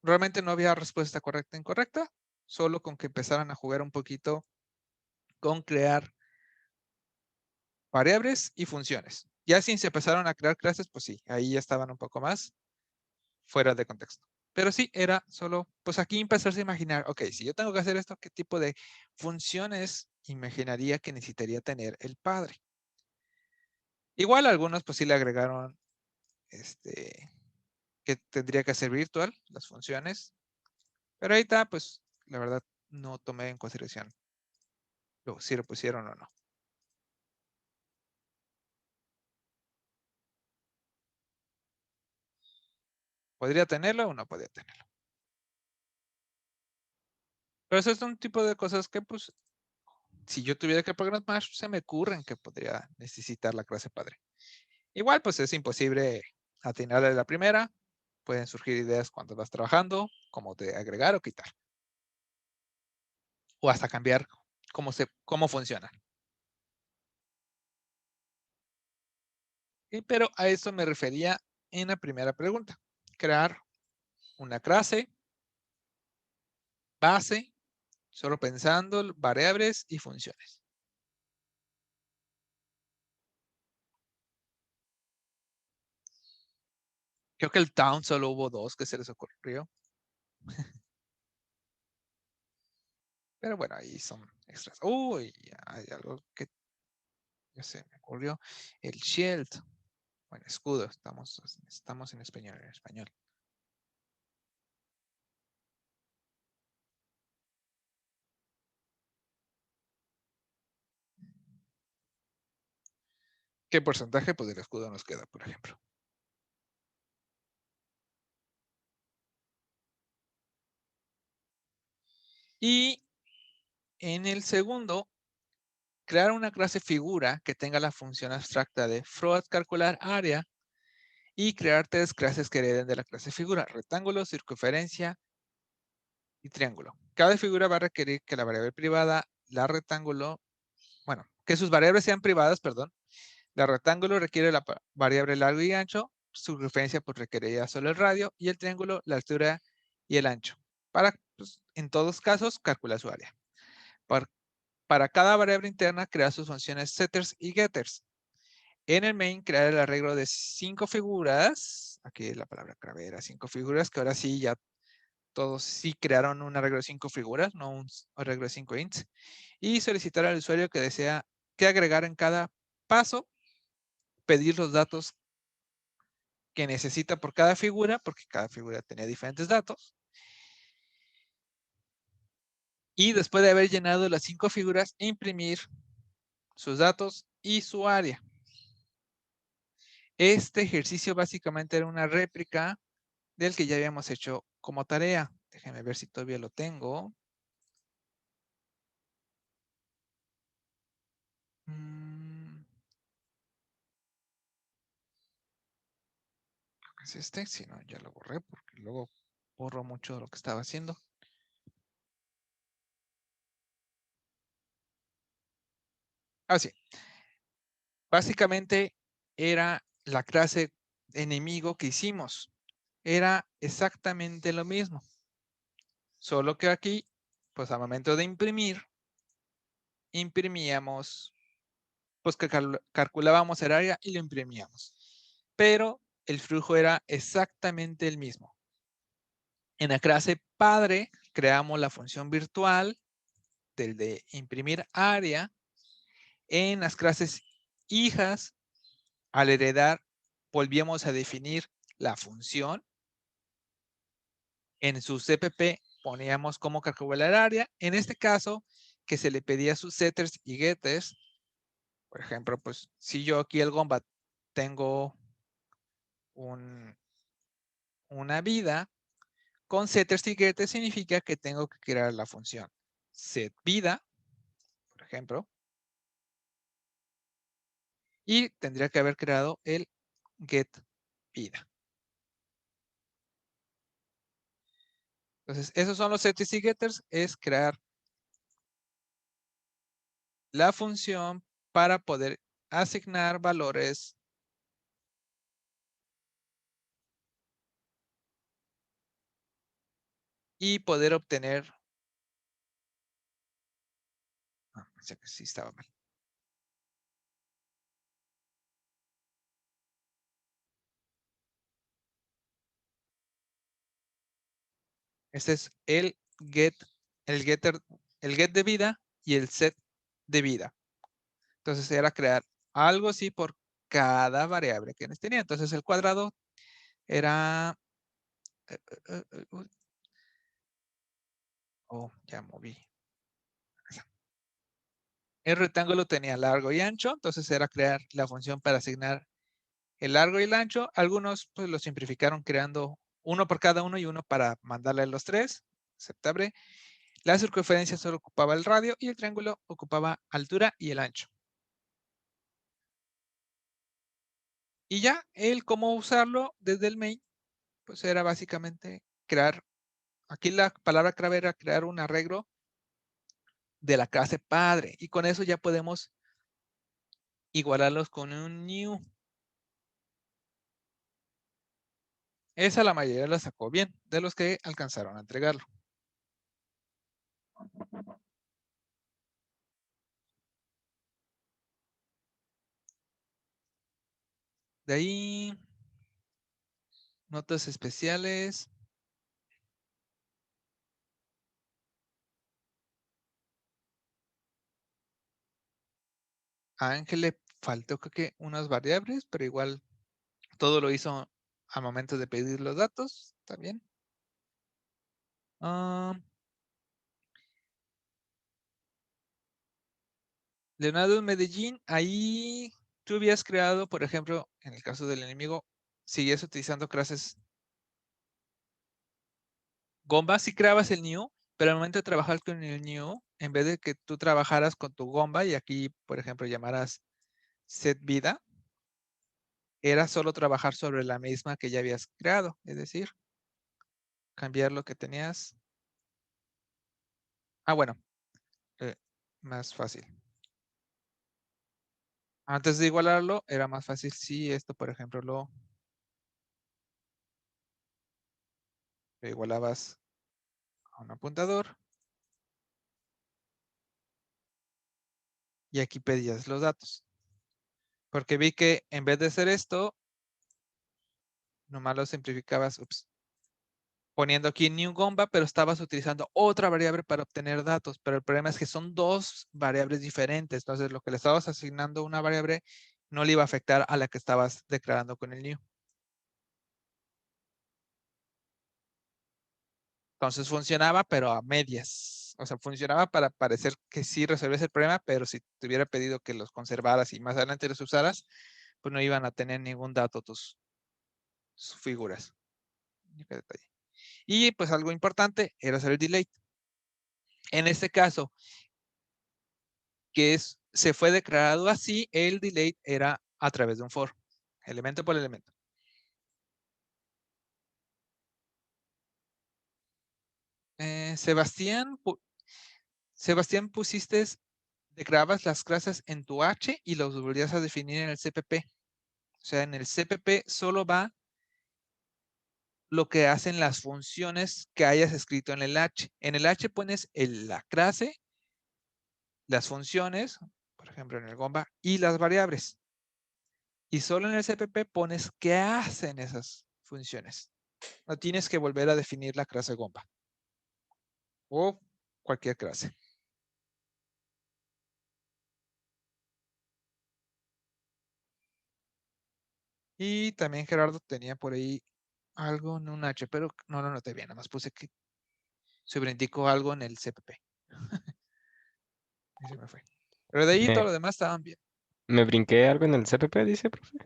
Realmente no había respuesta correcta e incorrecta, solo con que empezaran a jugar un poquito con crear variables y funciones. Ya si se empezaron a crear clases, pues sí, ahí ya estaban un poco más fuera de contexto. Pero sí, era solo, pues aquí empezarse a imaginar, ok, si yo tengo que hacer esto, ¿qué tipo de funciones imaginaría que necesitaría tener el padre? Igual algunos pues sí le agregaron que tendría que ser virtual, las funciones. Pero ahorita, pues, la verdad, no tomé en consideración si lo pusieron o no. ¿Podría tenerlo o no podría tenerlo? Pero eso es un tipo de cosas que, pues, si yo tuviera que programar, se me ocurren que podría necesitar la clase padre. Igual, pues, es imposible atinarle a la primera. Pueden surgir ideas cuando vas trabajando, como de agregar o quitar. O hasta cambiar cómo funciona. Pero a eso me refería en la primera pregunta. Crear una clase base, solo pensando variables y funciones. Creo que el town solo hubo dos que se les ocurrió. Pero bueno, ahí son extras. Uy, hay algo que ya se me ocurrió. El shield. Bueno, escudo. Estamos en español. ¿Qué porcentaje? Pues del escudo nos queda, por ejemplo. Y en el segundo, crear una clase figura que tenga la función abstracta de float calcular área y crear tres clases que hereden de la clase figura: rectángulo, circunferencia y triángulo. Cada figura va a requerir que la variable privada, la rectángulo, bueno, que sus variables sean privadas, perdón. La rectángulo requiere la variable largo y ancho, su referencia pues requeriría solo el radio, y el triángulo la altura y el ancho. Para, pues, en todos casos, calcular su área. Para cada variable interna, crear sus funciones setters y getters. En el main, crear el arreglo de 5 figuras. Aquí la palabra clave era 5 figuras, que ahora sí ya todos sí crearon un arreglo de 5 figuras, no un arreglo de 5 ints. Y solicitar al usuario que desea que agregar en cada paso, pedir los datos que necesita por cada figura, porque cada figura tenía diferentes datos. Y después de haber llenado las 5 figuras, imprimir sus datos y su área. Este ejercicio básicamente era una réplica del que ya habíamos hecho como tarea. Déjenme ver si todavía lo tengo. Creo que es este. Si no, ya lo borré porque luego borro mucho de lo que estaba haciendo. Así. Básicamente era la clase enemigo que hicimos. Era exactamente lo mismo. Solo que aquí, pues al momento de imprimir, imprimíamos, pues que calculábamos el área y lo imprimíamos. Pero el flujo era exactamente el mismo. En la clase padre creamos la función virtual del de imprimir área. En las clases hijas, al heredar, volvíamos a definir la función. En su CPP poníamos cómo calcular el área. En este caso, que se le pedía sus setters y getters. Por ejemplo, pues si yo aquí el Gomba tengo una vida, con setters y getters significa que tengo que crear la función setVida, por ejemplo, y tendría que haber creado el getVida. Entonces, esos son los setters y getters, es crear la función para poder asignar valores y poder obtener. Pensé que sí estaba mal. Este es el get, el getter, el get de vida y el set de vida. Entonces era crear algo así por cada variable que tenía. Entonces el cuadrado era. Oh, ya moví. El rectángulo tenía largo y ancho, entonces era crear la función para asignar el largo y el ancho. Algunos pues lo simplificaron creando uno por cada uno y uno para mandarle a los tres. Aceptable. La circunferencia solo ocupaba el radio y el triángulo ocupaba altura y el ancho. Y ya el cómo usarlo desde el main, pues era básicamente crear. Aquí la palabra clave era crear un arreglo de la clase padre. Y con eso ya podemos igualarlos con un new. Esa la mayoría la sacó bien, de los que alcanzaron a entregarlo. De ahí, notas especiales. A Ángel le faltó creo que unas variables, pero igual todo lo hizo al momento de pedir los datos. ¿Está bien? Leonardo Medellín, ahí tú habías creado, por ejemplo, en el caso del enemigo, sigues utilizando clases Gomba, sí creabas el new, pero al momento de trabajar con el new, en vez de que tú trabajaras con tu Gomba y aquí, por ejemplo, llamaras setVida, era solo trabajar sobre la misma que ya habías creado, es decir, cambiar lo que tenías. Bueno, más fácil. Antes de igualarlo, era más fácil si esto, por ejemplo, lo igualabas a un apuntador. Y aquí pedías los datos. Porque vi que en vez de hacer esto, nomás lo simplificabas, poniendo aquí new Gomba, pero estabas utilizando otra variable para obtener datos. Pero el problema es que son dos variables diferentes. Entonces, lo que le estabas asignando a una variable no le iba a afectar a la que estabas declarando con el new. Entonces funcionaba, pero a medias. O sea, funcionaba para parecer que sí resolvías el problema, pero si te hubiera pedido que los conservaras y más adelante los usaras, pues no iban a tener ningún dato tus figuras. Qué detalle. Y pues algo importante era hacer el delay. En este caso, se fue declarado así, el delay era a través de un for, elemento por elemento. Sebastián, pusiste, declarabas las clases en tu H y los volvías a definir en el CPP. O sea, en el CPP solo va lo que hacen las funciones que hayas escrito en el H. En el H pones la clase, las funciones, por ejemplo en el Gomba, y las variables. Y solo en el CPP pones qué hacen esas funciones. No tienes que volver a definir la clase Gomba. O cualquier clase. Y también Gerardo tenía por ahí algo en un H, pero no lo noté bien. Nada más puse que sobreindicó algo en el CPP. Y se me fue. Pero de ahí todo lo demás estaban bien. Me brinqué algo en el CPP, dice, profe.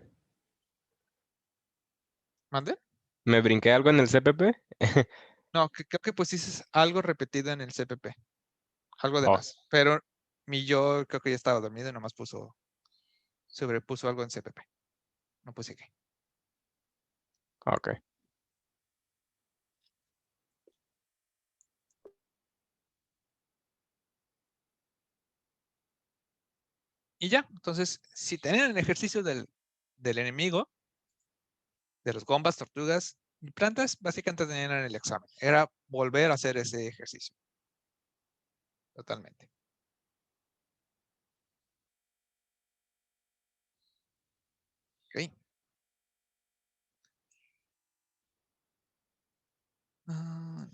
¿Mande? ¿Me brinqué algo en el CPP? No, creo que pusiste algo repetido en el CPP. Algo de Oh, más. Pero yo creo que ya estaba dormido y nomás sobrepuso algo en CPP. No puse qué. ok. Y ya, entonces, si tenían el ejercicio del enemigo, de los gombas, tortugas y plantas, básicamente tenían en el examen. Era volver a hacer ese ejercicio. Totalmente. Ok. No.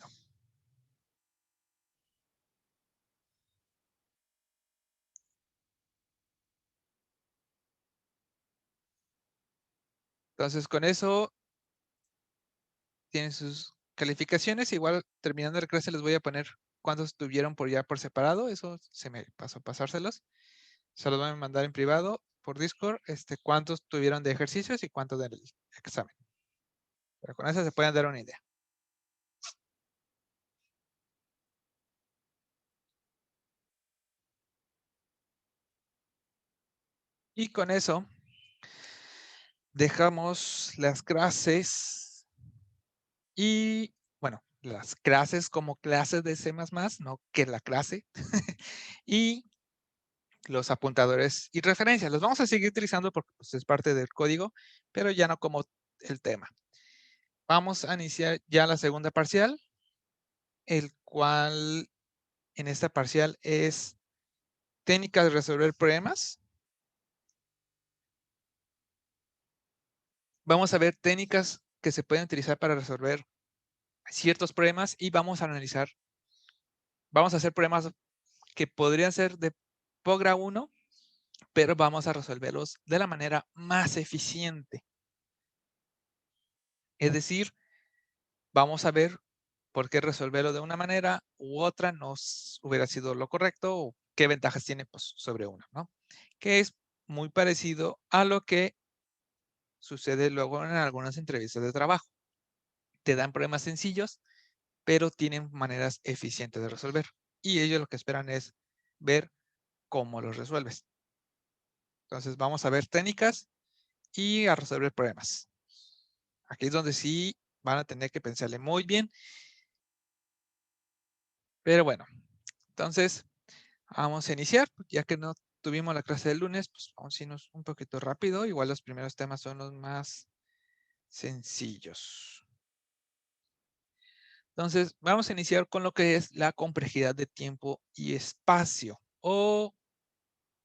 Entonces, con eso tienen sus calificaciones. Igual, terminando la clase, les voy a poner cuántos tuvieron por separado. Eso se me pasó a pasárselos. Se los voy a mandar en privado por Discord. Cuántos tuvieron de ejercicios y cuántos del examen. Pero con eso se pueden dar una idea. Y con eso dejamos las clases y, bueno, las clases como clases de C++, no que la clase, y los apuntadores y referencias. Los vamos a seguir utilizando porque pues, es parte del código, pero ya no como el tema. Vamos a iniciar ya la segunda parcial, el cual en esta parcial es técnicas de resolver problemas. Vamos a ver técnicas que se pueden utilizar para resolver ciertos problemas y vamos a analizar, vamos a hacer problemas que podrían ser de POGRA 1, pero vamos a resolverlos de la manera más eficiente. Es decir, vamos a ver por qué resolverlo de una manera u otra no hubiera sido lo correcto o qué ventajas tiene pues, sobre una, ¿no? Que es muy parecido a lo que sucede luego en algunas entrevistas de trabajo. Te dan problemas sencillos, pero tienen maneras eficientes de resolver. Y ellos lo que esperan es ver cómo los resuelves. Entonces vamos a ver técnicas y a resolver problemas. Aquí es donde sí van a tener que pensarle muy bien. Pero bueno, entonces vamos a iniciar, ya que no tuvimos la clase del lunes, pues vamos a irnos un poquito rápido. Igual los primeros temas son los más sencillos. Entonces, vamos a iniciar con lo que es la complejidad de tiempo y espacio, o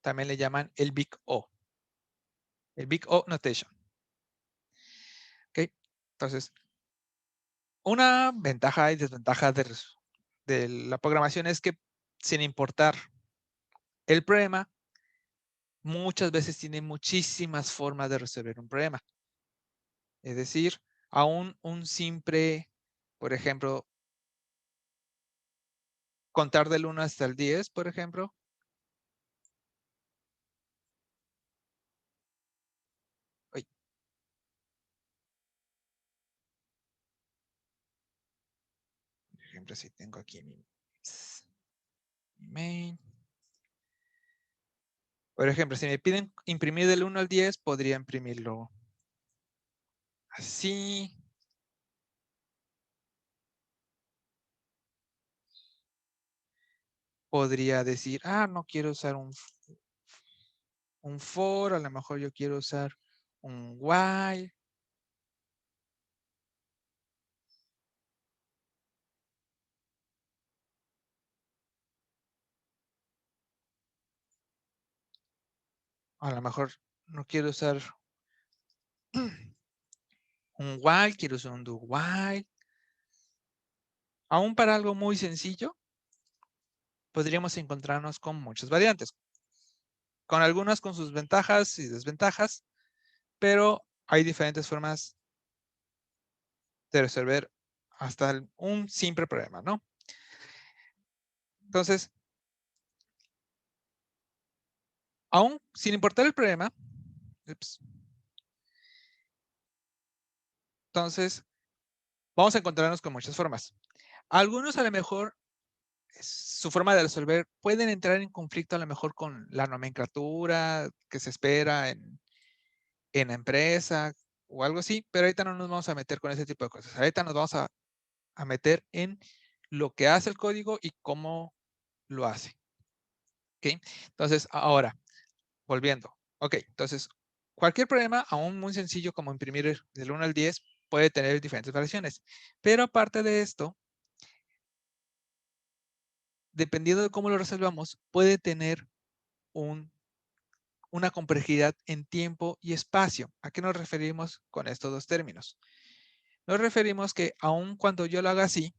también le llaman el Big O. El Big O Notation. ¿Ok? Entonces, una ventaja y desventaja de la programación es que sin importar el problema, muchas veces tiene muchísimas formas de resolver un problema. Es decir, aún un simple, por ejemplo, contar del 1 hasta el 10, por ejemplo. Uy. Por ejemplo, si tengo aquí mi main. Por ejemplo, si me piden imprimir del 1 al 10, podría imprimirlo así. Podría decir, no quiero usar un for, a lo mejor yo quiero usar un while. A lo mejor no quiero usar un while, quiero usar un do while. Aún para algo muy sencillo, podríamos encontrarnos con muchas variantes. Con algunas con sus ventajas y desventajas, pero hay diferentes formas de resolver hasta un simple problema, ¿no? Entonces, aún sin importar el problema, entonces vamos a encontrarnos con muchas formas. Algunos a lo mejor su forma de resolver pueden entrar en conflicto a lo mejor con la nomenclatura que se espera en la empresa o algo así, pero ahorita no nos vamos a meter con ese tipo de cosas. Ahorita nos vamos a meter en lo que hace el código y cómo lo hace. ¿Ok? Entonces, ahora, volviendo. Ok, entonces, cualquier problema, aún muy sencillo como imprimir del 1 al 10, puede tener diferentes variaciones. Pero aparte de esto, dependiendo de cómo lo resolvamos, puede tener una complejidad en tiempo y espacio. ¿A qué nos referimos con estos dos términos? Nos referimos que aun cuando yo lo haga así,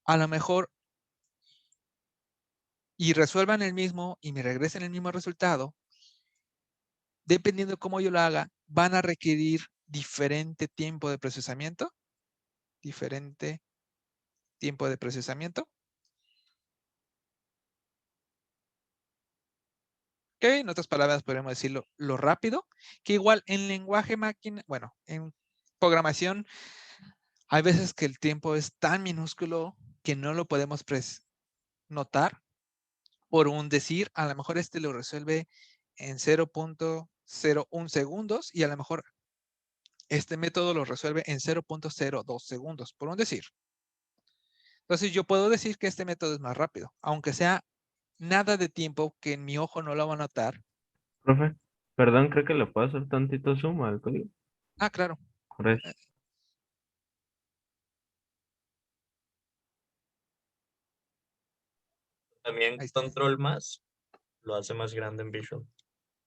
a lo mejor y resuelvan el mismo y me regresen el mismo resultado, dependiendo de cómo yo lo haga, van a requerir diferente tiempo de procesamiento. Diferente tiempo de procesamiento. Ok, en otras palabras podemos decirlo lo rápido, que igual en lenguaje máquina, bueno, en programación, hay veces que el tiempo es tan minúsculo que no lo podemos notar por un decir, a lo mejor este lo resuelve en 0.01 segundos y a lo mejor este método lo resuelve en 0.02 segundos, por un decir. Entonces yo puedo decir que este método es más rápido, aunque sea nada de tiempo que en mi ojo no lo va a notar. Profe, perdón, creo que le puedo hacer tantito zoom al código. Claro. Gracias. También Ahí está. control más lo hace más grande en Visual.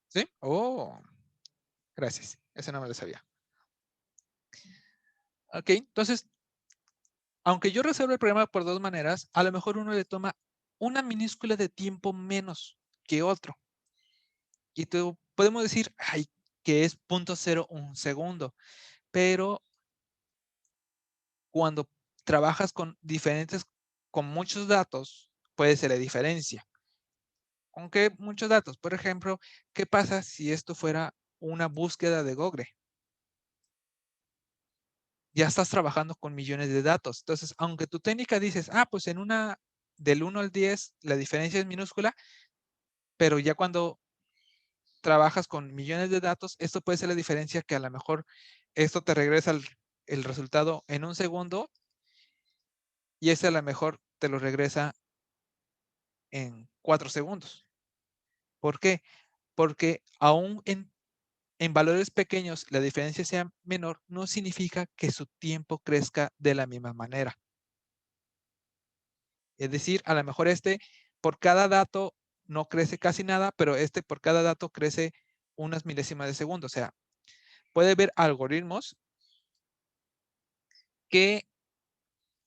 ¿Sí? Oh, gracias. Ese no me lo sabía. Ok, entonces, aunque yo resuelvo el problema por dos maneras, a lo mejor uno le toma una minúscula de tiempo menos que otro. Y podemos decir, que es 0.01 segundo. Pero cuando trabajas con muchos datos, puede ser la diferencia. Aunque muchos datos, por ejemplo, ¿qué pasa si esto fuera una búsqueda de Google? Ya estás trabajando con millones de datos. Entonces, aunque tu técnica dices, pues en una del 1 al 10 la diferencia es minúscula, pero ya cuando trabajas con millones de datos, esto puede ser la diferencia que a lo mejor esto te regresa el resultado en un segundo y ese a lo mejor te lo regresa en 4 segundos. ¿Por qué? Porque aún en valores pequeños la diferencia sea menor, no significa que su tiempo crezca de la misma manera. Es decir, a lo mejor por cada dato no crece casi nada, pero por cada dato crece unas milésimas de segundo. O sea, puede haber algoritmos que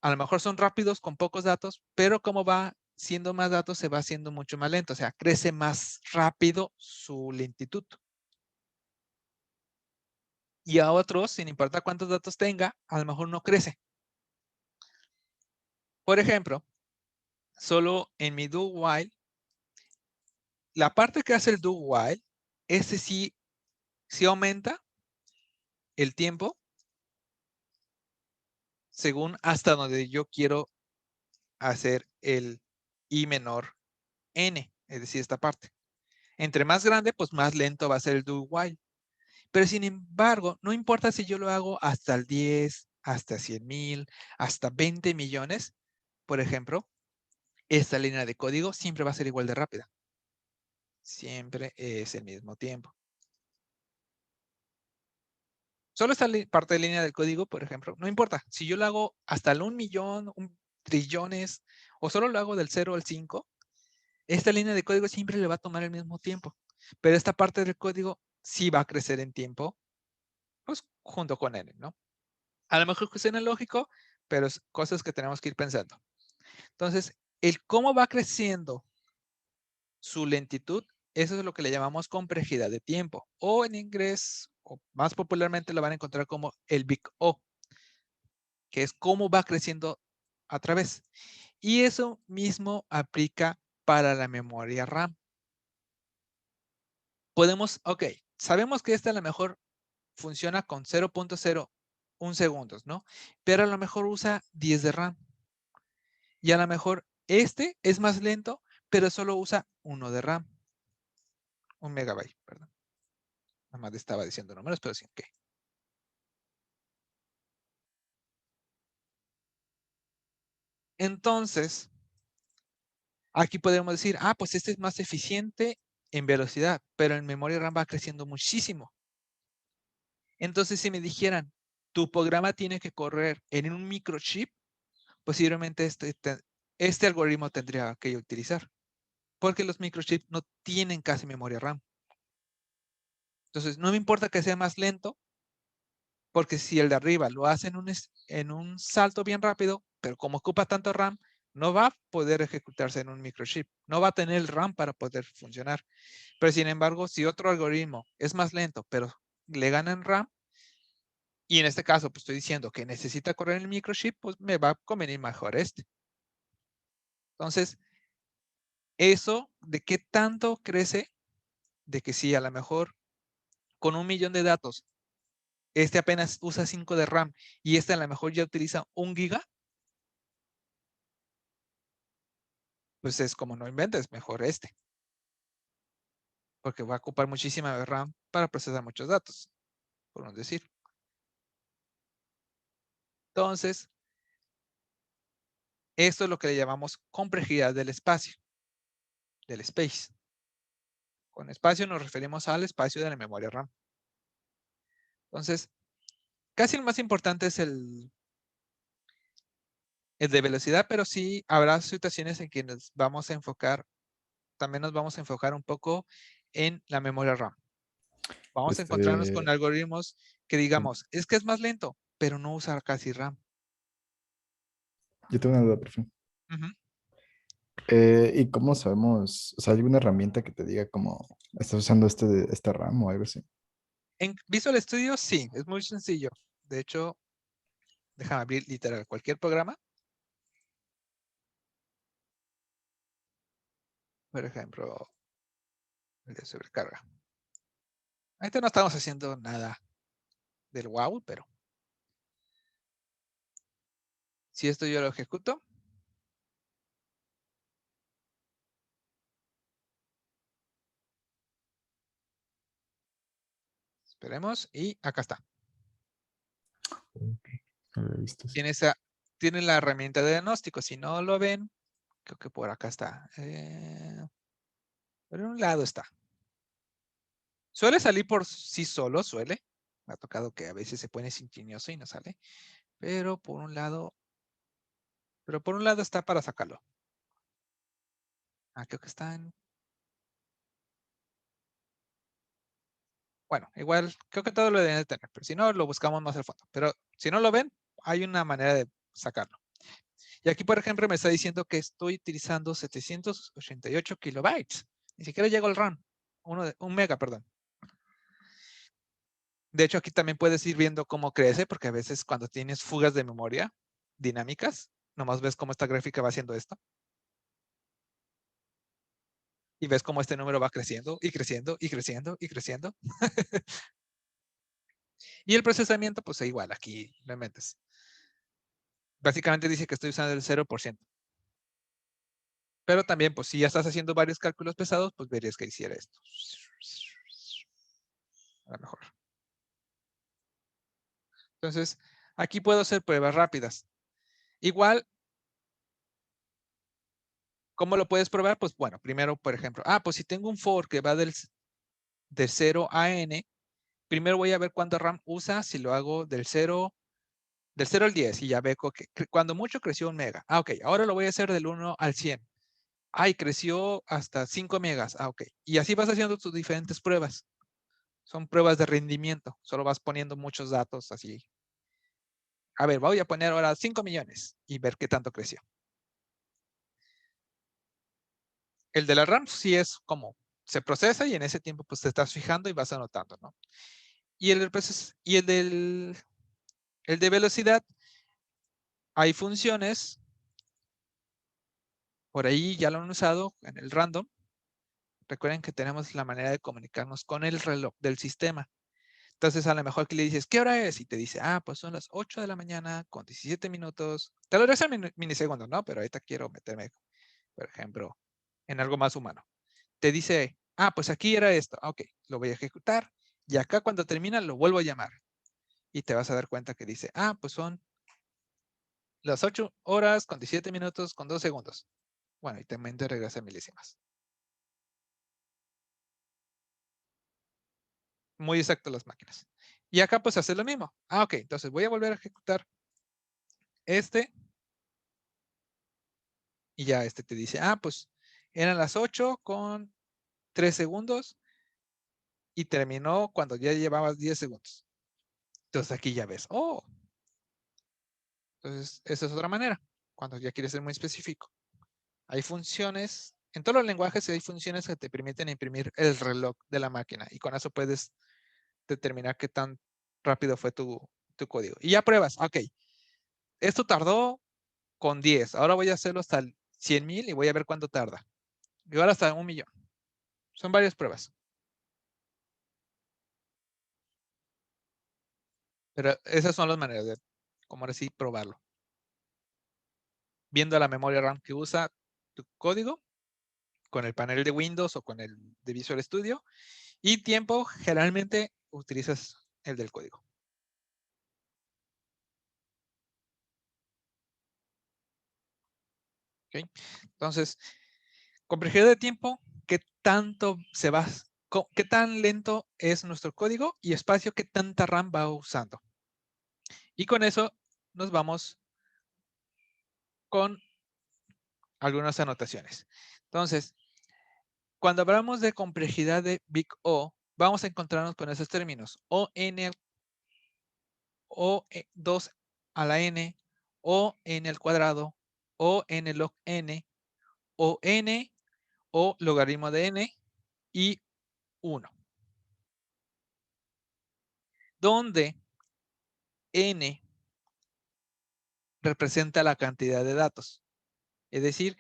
a lo mejor son rápidos con pocos datos, pero como va siendo más datos, se va haciendo mucho más lento. O sea, crece más rápido su lentitud. Y a otros, sin importar cuántos datos tenga, a lo mejor no crece. Por ejemplo, solo en mi do while, la parte que hace el do while, sí aumenta el tiempo según hasta donde yo quiero hacer el i menor n, es decir, esta parte. Entre más grande, pues más lento va a ser el do while. Pero sin embargo, no importa si yo lo hago hasta el 10, hasta 100,000, hasta 20 millones, por ejemplo, esta línea de código siempre va a ser igual de rápida. Siempre es el mismo tiempo. Solo esta parte de línea del código, por ejemplo, no importa. Si yo lo hago hasta el 1,000,000, 1,000,000,000,000, o solo lo hago del 0 al 5, esta línea de código siempre le va a tomar el mismo tiempo. Pero esta parte del código sí va a crecer en tiempo, pues junto con n, ¿no? A lo mejor suena lógico, pero es cosas que tenemos que ir pensando. Entonces, el cómo va creciendo su lentitud, eso es lo que le llamamos complejidad de tiempo. O en inglés, o más popularmente lo van a encontrar como el Big O, que es cómo va creciendo a través. Y eso mismo aplica para la memoria RAM. Sabemos que esta a lo mejor funciona con 0.01 segundos, ¿no? Pero a lo mejor usa 10 de RAM. Y a lo mejor este es más lento, pero solo usa 1 de RAM. 1 megabyte, perdón. Nada más estaba diciendo números, pero sin qué. Entonces, aquí podemos decir, pues este es más eficiente en velocidad, pero en memoria RAM va creciendo muchísimo. Entonces, si me dijeran, tu programa tiene que correr en un microchip, posiblemente este algoritmo tendría que utilizar, porque los microchips no tienen casi memoria RAM. Entonces, no me importa que sea más lento, porque si el de arriba lo hace en un salto bien rápido, pero como ocupa tanto RAM, no va a poder ejecutarse en un microchip. No va a tener el RAM para poder funcionar. Pero sin embargo, si otro algoritmo es más lento, pero le gana en RAM, y en este caso, pues estoy diciendo que necesita correr en el microchip, pues me va a convenir mejor este. Entonces, eso de qué tanto crece, de que si a lo mejor con 1,000,000 de datos, este apenas usa 5 de RAM y este a lo mejor ya utiliza 1 giga, pues es como no inventes, mejor este. Porque va a ocupar muchísima RAM para procesar muchos datos, por no decir. Entonces, esto es lo que le llamamos complejidad del espacio, del space. Con espacio nos referimos al espacio de la memoria RAM. Entonces, casi el más importante es el de velocidad, pero sí habrá situaciones en que nos vamos a enfocar, también nos vamos a enfocar un poco en la memoria RAM. Vamos a encontrarnos con algoritmos que digamos, es que es más lento, pero no usa casi RAM. Yo tengo una duda, profe. Ujú. ¿Y cómo sabemos? O sea, ¿hay alguna herramienta que te diga cómo estás usando esta RAM o algo así? En Visual Studio sí, es muy sencillo. De hecho, déjame abrir literal cualquier programa. Por ejemplo, el de sobrecarga. Ahorita no estamos haciendo nada del wow, pero si esto yo lo ejecuto, esperemos, y acá está. Ok, no lo había visto así. Tiene la herramienta de diagnóstico. Si no lo ven, creo que por acá está. Por un lado está. Suele salir por sí solo, suele. Me ha tocado que a veces se pone ingenioso y no sale. Pero por un lado está para sacarlo. Creo que está en... Bueno, igual, creo que todo lo deben de tener, pero si no, lo buscamos más al fondo. Pero si no lo ven, hay una manera de sacarlo. Y aquí, por ejemplo, me está diciendo que estoy utilizando 788 kilobytes. Ni siquiera llego al RAM. 1 mega, perdón. De hecho, aquí también puedes ir viendo cómo crece, porque a veces cuando tienes fugas de memoria dinámicas, nomás ves cómo esta gráfica va haciendo esto. Y ves cómo este número va creciendo y creciendo y creciendo y creciendo. Y el procesamiento, pues igual, aquí le metes. Básicamente dice que estoy usando el 0%. Pero también, pues si ya estás haciendo varios cálculos pesados, pues verías que hiciera esto. A lo mejor. Entonces, aquí puedo hacer pruebas rápidas. Igual, ¿cómo lo puedes probar? Pues bueno, primero, por ejemplo, pues si tengo un for que va de 0 a n, primero voy a ver cuánto RAM usa si lo hago del 0 al 10 y ya veo que cuando mucho creció 1 mega. Ok, ahora lo voy a hacer del 1 al 100. Ay, creció hasta 5 megas. Ok. Y así vas haciendo tus diferentes pruebas. Son pruebas de rendimiento. Solo vas poniendo muchos datos así. A ver, voy a poner ahora 5 millones y ver qué tanto creció. El de la RAM sí es como se procesa y en ese tiempo pues te estás fijando y vas anotando, ¿no? Y el de velocidad, hay funciones, por ahí ya lo han usado en el random. Recuerden que tenemos la manera de comunicarnos con el reloj del sistema. Entonces, a lo mejor que le dices, ¿qué hora es? Y te dice, pues son las 8 de la mañana con 17 minutos. Te lo diré en milisegundos, ¿no? Pero ahorita quiero meterme, por ejemplo, en algo más humano. Te dice, pues aquí era esto. Ok, lo voy a ejecutar. Y acá cuando termina lo vuelvo a llamar. Y te vas a dar cuenta que dice, pues son las 8 horas con 17 minutos con 2 segundos. Bueno, y también te regresa milésimas. Muy exacto las máquinas. Y acá pues hace lo mismo. Ok, entonces voy a volver a ejecutar este. Y ya este te dice, pues eran las 8 con 3 segundos y terminó cuando ya llevabas 10 segundos. Entonces aquí ya ves, entonces esa es otra manera, cuando ya quieres ser muy específico. Hay funciones, en todos los lenguajes hay funciones que te permiten imprimir el reloj de la máquina y con eso puedes determinar qué tan rápido fue tu código. Y ya pruebas, ok, esto tardó con 10, ahora voy a hacerlo hasta el 100,000 y voy a ver cuánto tarda. Y ahora hasta 1,000,000. Son varias pruebas. Pero esas son las maneras de, como ahora sí, probarlo. Viendo la memoria RAM que usa tu código con el panel de Windows o con el de Visual Studio. Y tiempo, generalmente utilizas el del código. ¿Okay? Entonces, complejidad de tiempo, ¿qué tanto qué tan lento es nuestro código? Y espacio, ¿qué tanta RAM va usando? Y con eso nos vamos con algunas anotaciones. Entonces, cuando hablamos de complejidad de Big O, vamos a encontrarnos con esos términos. O2 a la n, o n al cuadrado, o n log n, o n, o logaritmo de n, y 1. Donde n representa la cantidad de datos. Es decir,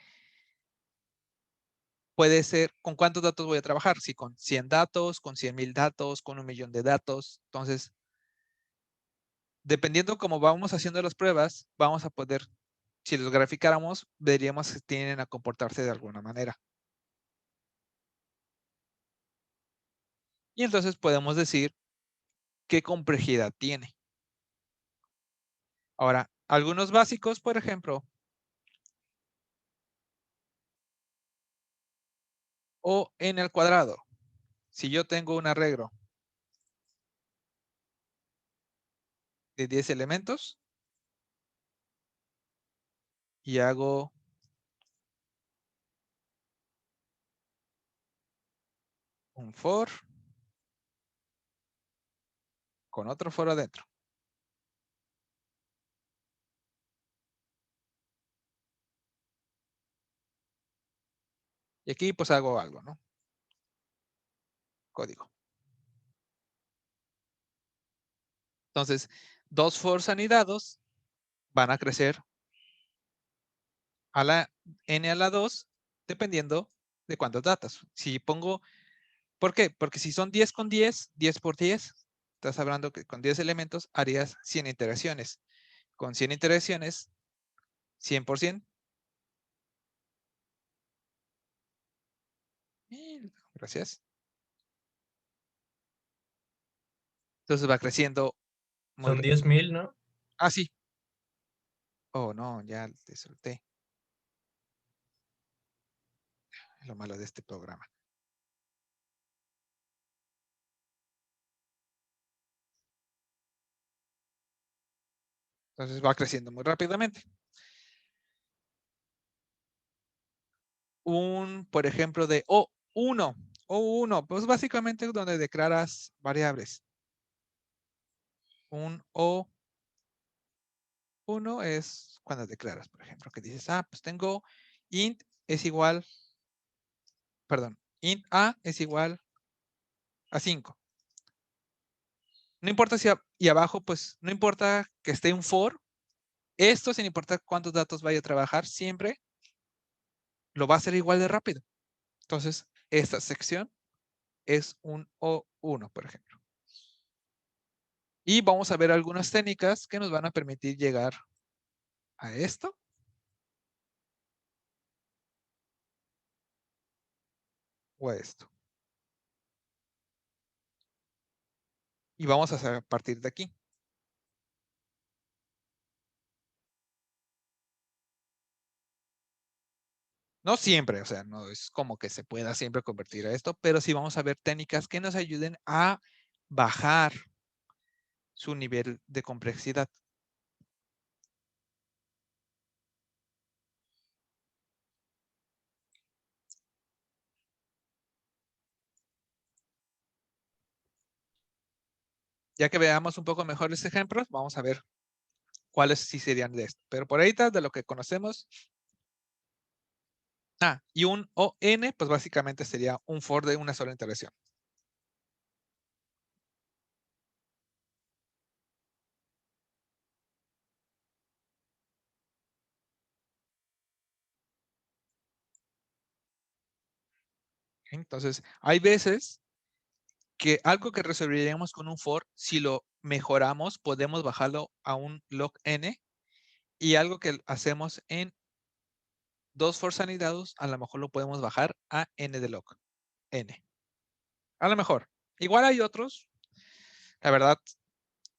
puede ser, ¿con cuántos datos voy a trabajar? Si con 100 datos, con 100,000 datos, con 1,000,000 de datos. Entonces, dependiendo cómo vamos haciendo las pruebas, vamos a poder, si los graficáramos, veríamos que tienden a comportarse de alguna manera. Y entonces podemos decir qué complejidad tiene. Ahora, algunos básicos, por ejemplo, o n al cuadrado. Si yo tengo un arreglo de 10 elementos y hago un for con otro for adentro. Y aquí pues hago algo, ¿no? Código. Entonces, 2 fors anidados van a crecer a la n a la 2, dependiendo de cuántos datos. Si pongo, ¿por qué? Porque si son 10 con 10, 10 por 10, estás hablando que con 10 elementos harías 100 iteraciones. Con 100 iteraciones, 100 por 100. Gracias. Entonces va creciendo muy Son rápido. 10,000, ¿no? Ah, sí. Oh, no, ya te solté. Es lo malo de este programa. Entonces va creciendo muy rápidamente. Por ejemplo, de O1. O1, pues básicamente es donde declaras variables. Un O1 es cuando declaras, por ejemplo, que dices, pues tengo int es igual, perdón, int a es igual a 5. No importa si y abajo, pues no importa que esté un for. Esto, sin importar cuántos datos vaya a trabajar, siempre lo va a hacer igual de rápido. Entonces, esta sección es un O1, por ejemplo. Y vamos a ver algunas técnicas que nos van a permitir llegar a esto. O a esto. Y vamos a hacer a partir de aquí. No siempre, o sea, no es como que se pueda siempre convertir a esto, pero sí vamos a ver técnicas que nos ayuden a bajar su nivel de complejidad. Ya que veamos un poco mejor los ejemplos, vamos a ver cuáles sí serían de esto. Pero por ahorita, de lo que conocemos. Y un ON, pues básicamente sería un for de una sola iteración. Entonces, hay veces que algo que resolveríamos con un for, si lo mejoramos, podemos bajarlo a un log n, y algo que hacemos en dos for anidados, a lo mejor lo podemos bajar a n de log n. A lo mejor. Igual hay otros. La verdad,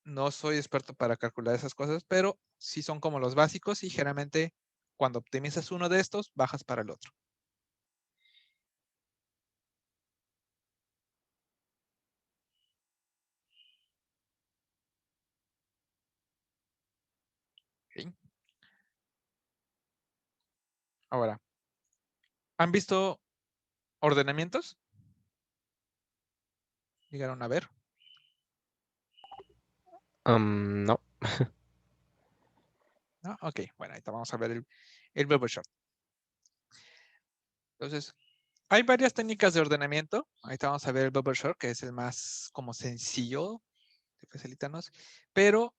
no soy experto para calcular esas cosas, pero sí son como los básicos y generalmente cuando optimizas uno de estos, bajas para el otro. ¿Okay? Ahora, ¿han visto ordenamientos? Llegaron a ver. No. ¿No? Ok, bueno, ahorita vamos a ver el bubble short. Entonces, hay varias técnicas de ordenamiento. Ahorita vamos a ver el bubble short, que es el más como sencillo de facilitarnos. Pero,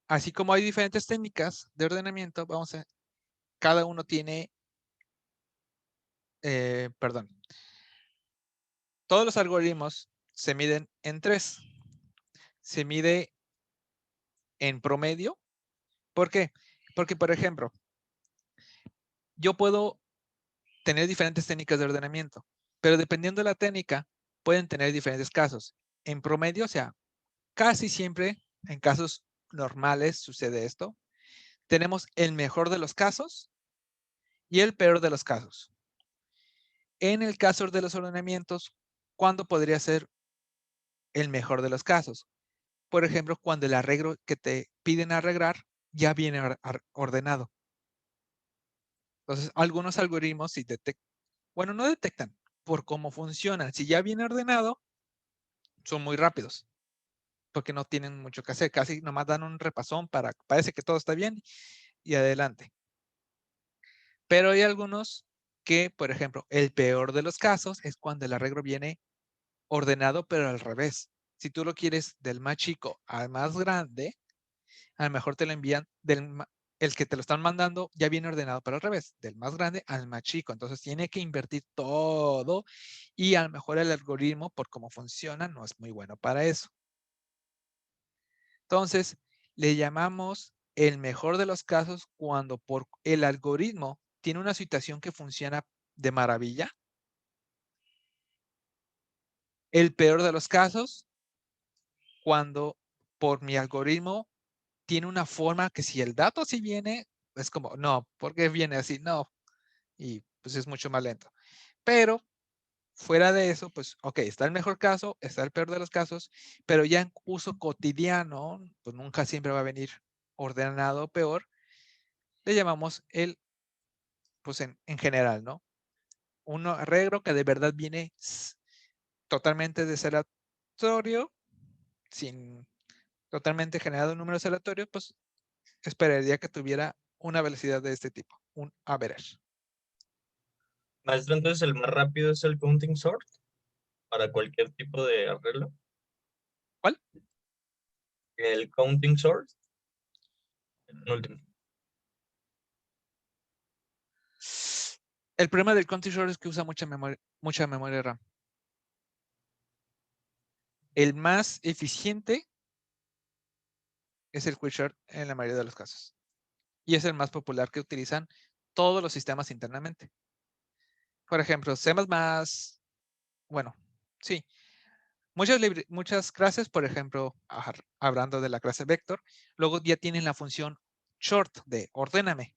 así como hay diferentes técnicas de ordenamiento, cada uno tiene, perdón, todos los algoritmos se miden en 3. Se mide en promedio. ¿Por qué? Porque, por ejemplo, yo puedo tener diferentes técnicas de ordenamiento, pero dependiendo de la técnica, pueden tener diferentes casos. En promedio, o sea, casi siempre en casos normales sucede esto. Tenemos el mejor de los casos y el peor de los casos. En el caso de los ordenamientos, ¿cuándo podría ser el mejor de los casos? Por ejemplo, cuando el arreglo que te piden arreglar ya viene ordenado. Entonces, algunos algoritmos sí detectan, bueno, no detectan por cómo funcionan. Si ya viene ordenado, son muy rápidos, porque no tienen mucho que hacer. Casi nomás dan un repasón parece que todo está bien y adelante. Pero hay algunos que, por ejemplo, el peor de los casos es cuando el arreglo viene ordenado, pero al revés. Si tú lo quieres del más chico al más grande, a lo mejor te lo envían el que te lo están mandando ya viene ordenado para al revés, del más grande al más chico. Entonces tiene que invertir todo y a lo mejor el algoritmo, por cómo funciona, no es muy bueno para eso. Entonces, le llamamos el mejor de los casos cuando por el algoritmo tiene una situación que funciona de maravilla. El peor de los casos, cuando por mi algoritmo tiene una forma que si el dato así viene, es como, no, ¿por qué viene así? No. Y pues es mucho más lento. Pero fuera de eso, pues, ok, está el mejor caso, está el peor de los casos, pero ya en uso cotidiano, pues nunca siempre va a venir ordenado peor. Le llamamos el, pues en general, ¿no? Un arreglo que de verdad viene totalmente aleatorio, sin totalmente generado en números aleatorios, pues esperaría que tuviera una velocidad de este tipo, un average. Maestro, entonces el más rápido es el counting sort para cualquier tipo de arreglo. ¿Cuál? El counting sort, el último. El problema del counting sort es que usa mucha memoria RAM. El más eficiente es el quicksort en la mayoría de los casos. Y es el más popular que utilizan todos los sistemas internamente. Por ejemplo, C++, bueno, sí. Muchas clases, por ejemplo, hablando de la clase vector, luego ya tienen la función short de ordéname.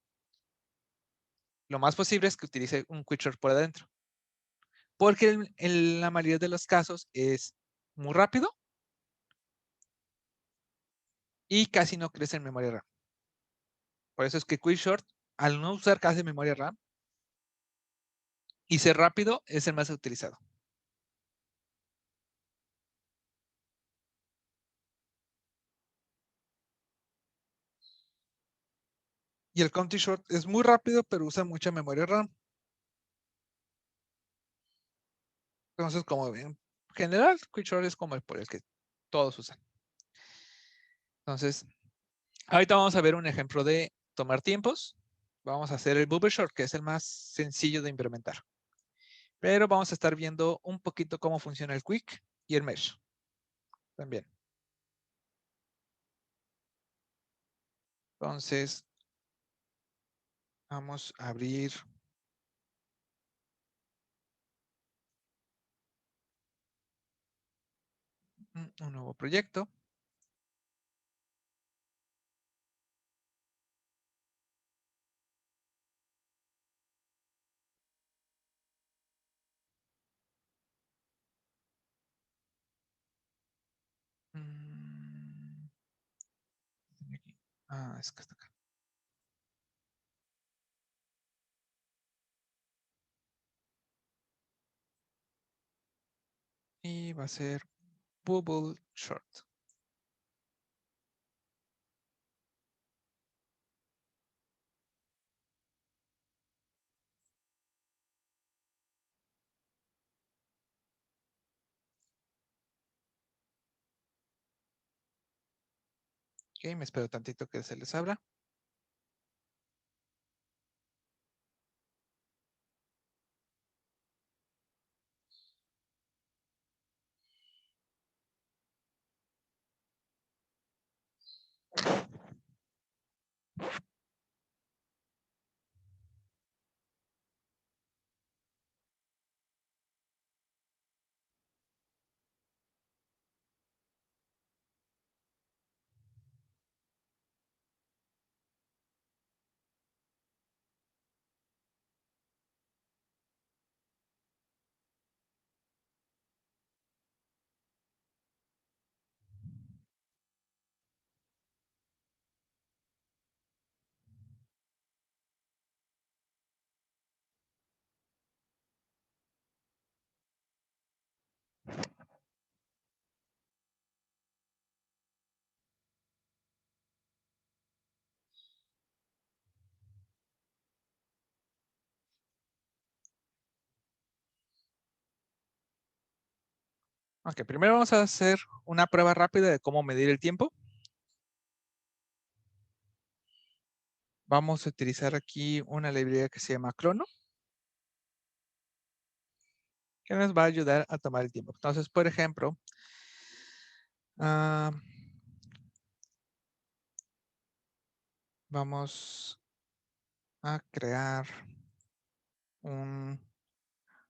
Lo más posible es que utilice un quicksort por adentro. Porque en la mayoría de los casos es muy rápido y casi no crece en memoria RAM. Por eso es que quicksort, al no usar casi memoria RAM y ser rápido, es el más utilizado. Y el counting short es muy rápido, pero usa mucha memoria RAM. Entonces, como en general, quicksort es como el por el que todos usan. Entonces, ahorita vamos a ver un ejemplo de tomar tiempos. Vamos a hacer el bubble short, que es el más sencillo de implementar. Pero vamos a estar viendo un poquito cómo funciona el quick y el mesh también. Entonces, vamos a abrir un nuevo proyecto. Es que está acá. Y va a ser bubble short. Ok, me espero tantito que se les abra. Ok, primero vamos a hacer una prueba rápida de cómo medir el tiempo. vamos a utilizar aquí una librería que se llama Crono, que nos va a ayudar a tomar el tiempo. Entonces, por ejemplo, vamos a crear un...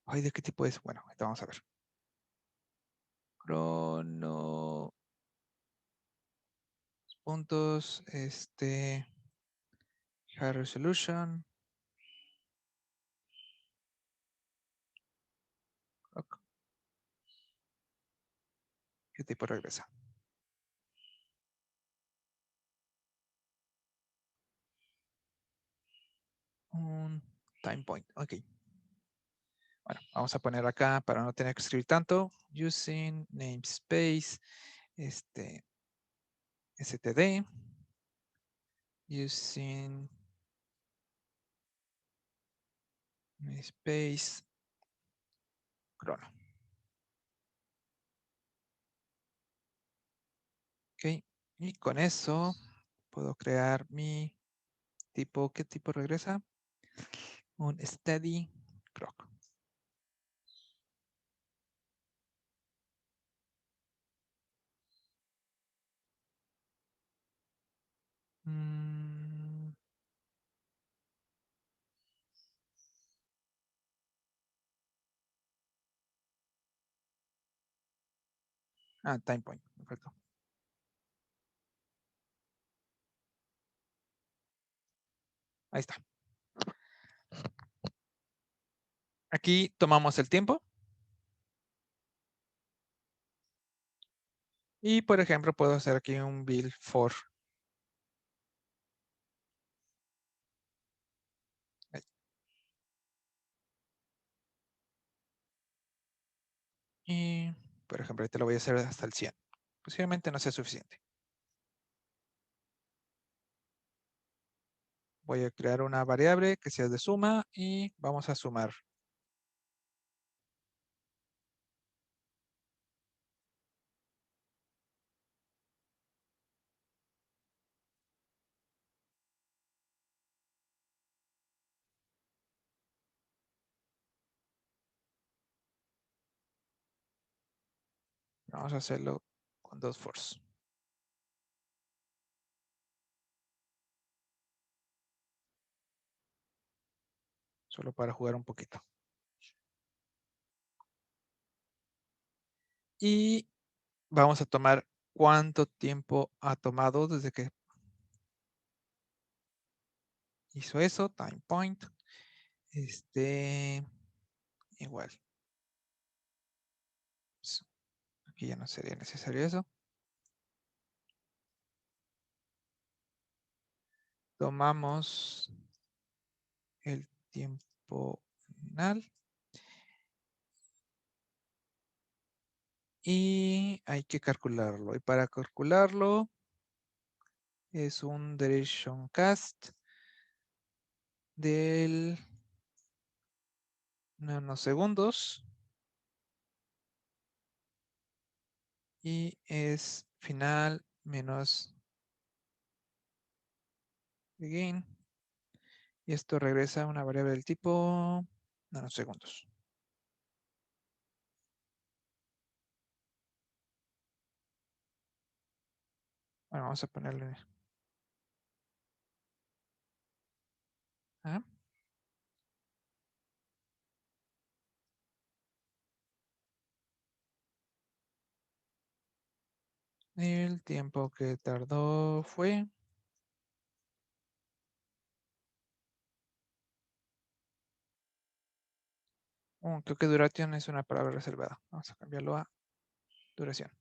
Ay, ¿de qué tipo es? Bueno, ahorita vamos a ver. Crono... Puntos, high resolution. Ok. ¿Qué tipo regresa? Un time point, ok. Bueno, vamos a poner acá para no tener que escribir tanto. Using namespace, std. Using namespace Crono. Ok, y con eso puedo crear mi tipo. ¿Qué tipo regresa? Un steady croc. Time point, perfecto. Ahí está. Aquí tomamos el tiempo. Y por ejemplo, puedo hacer aquí un build for. Ahí. Y por ejemplo, este lo voy a hacer hasta el 100. Posiblemente no sea suficiente. Voy a crear una variable que sea de suma y vamos a sumar. Vamos a hacerlo con 2 fors. Solo para jugar un poquito. Y vamos a tomar cuánto tiempo ha tomado desde que hizo eso. Time point. Igual. Aquí ya no sería necesario eso. Tomamos el tiempo final. Y hay que calcularlo. Y para calcularlo es un duration cast del nanosegundos. Y es final menos begin. Y esto regresa a una variable del tipo nanosegundos. Bueno, vamos a ponerle. El tiempo que tardó fue. Creo que duración es una palabra reservada. Vamos a cambiarlo a duración.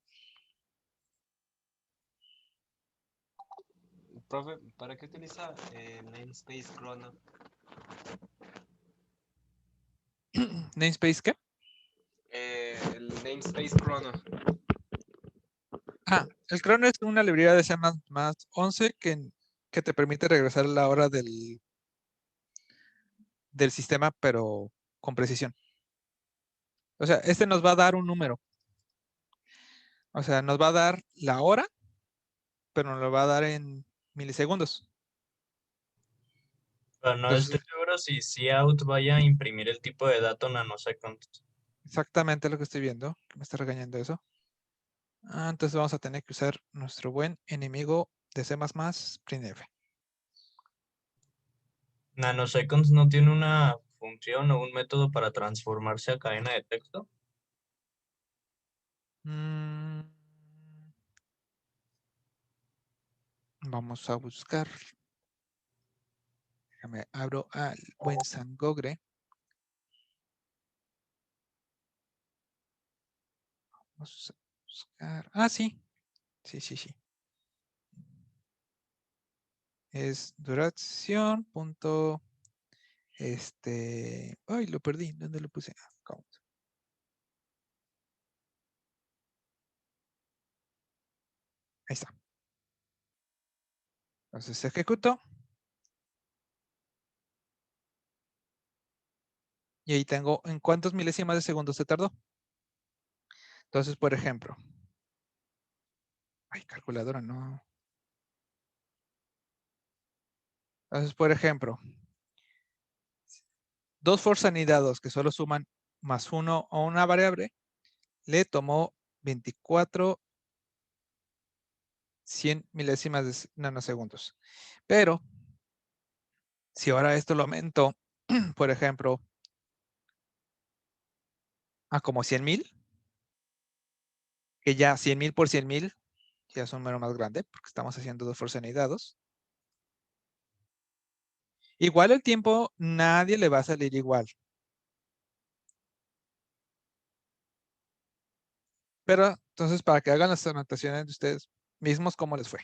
Profe, ¿para qué utiliza namespace Crono? ¿Namespace qué? El namespace Crono. El Crono es una librería de C++ 11 que te permite regresar la hora del sistema, pero con precisión. O sea, nos va a dar un número. O sea, nos va a dar la hora, pero nos lo va a dar en milisegundos. Pero no Entonces, estoy seguro si Cout vaya a imprimir el tipo de dato nanoseconds. exactamente lo que estoy viendo, que me está regañando eso. Entonces vamos a tener que usar nuestro buen enemigo de C++, printf. ¿Nanoseconds no tiene una función o un método para transformarse a cadena de texto? Mm, Vamos a buscar. Déjame abro al buen Sangogre. Vamos a buscar. Sí. Sí. Es duración. Punto. Ay, lo perdí. ¿Dónde lo puse? Count. Ahí está. Entonces ejecuto. Y ahí tengo en cuántos milésimas de segundo se tardó. Entonces, por ejemplo. Ay, calculadora, no. Entonces, por ejemplo. Dos for anidados que solo suman más uno a una variable. Le tomó 24 100 milésimas de nanosegundos. Pero, si ahora esto lo aumento, por ejemplo, a como 100,000, que ya 100,000 por 100,000 ya es un número más grande, porque estamos haciendo dos anidados. Igual el tiempo, nadie le va a salir igual. Pero, entonces, para que hagan las anotaciones de ustedes mismos, ¿cómo les fue?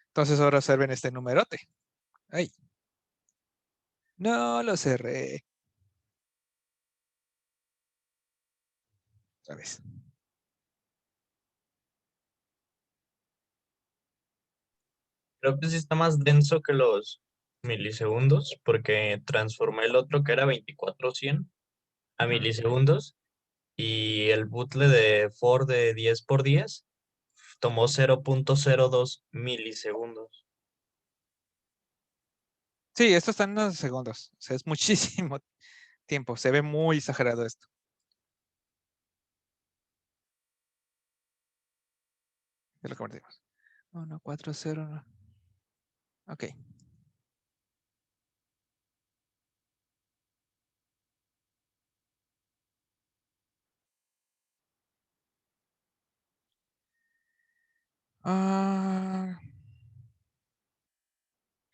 Entonces, ahora observen este numerote. ¡Ay! No lo cerré. Otra vez. Creo que sí está más denso que los milisegundos, porque transformé el otro que era 2400 a Ujú. milisegundos y el bootle de for de 10 por 10 tomó 0.02 milisegundos. Sí, esto está en unos segundos. O sea, es muchísimo tiempo. Se ve muy exagerado esto. Ya lo convertimos. 1, 4, 0. No. Ok.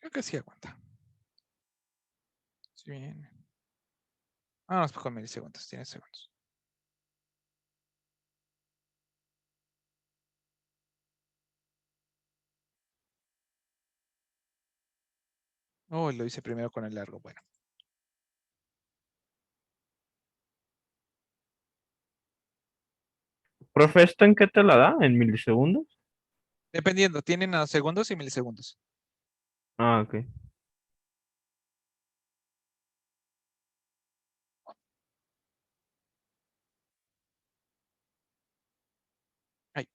Creo que sí aguanta. Sí, bien. Vamos con milisegundos. Tiene segundos. Oh, lo hice primero con el largo. Bueno. Profe, ¿esto en qué te la da? ¿En milisegundos? Dependiendo. Tienen nanosegundos y milisegundos. Ah, ok. Ahí.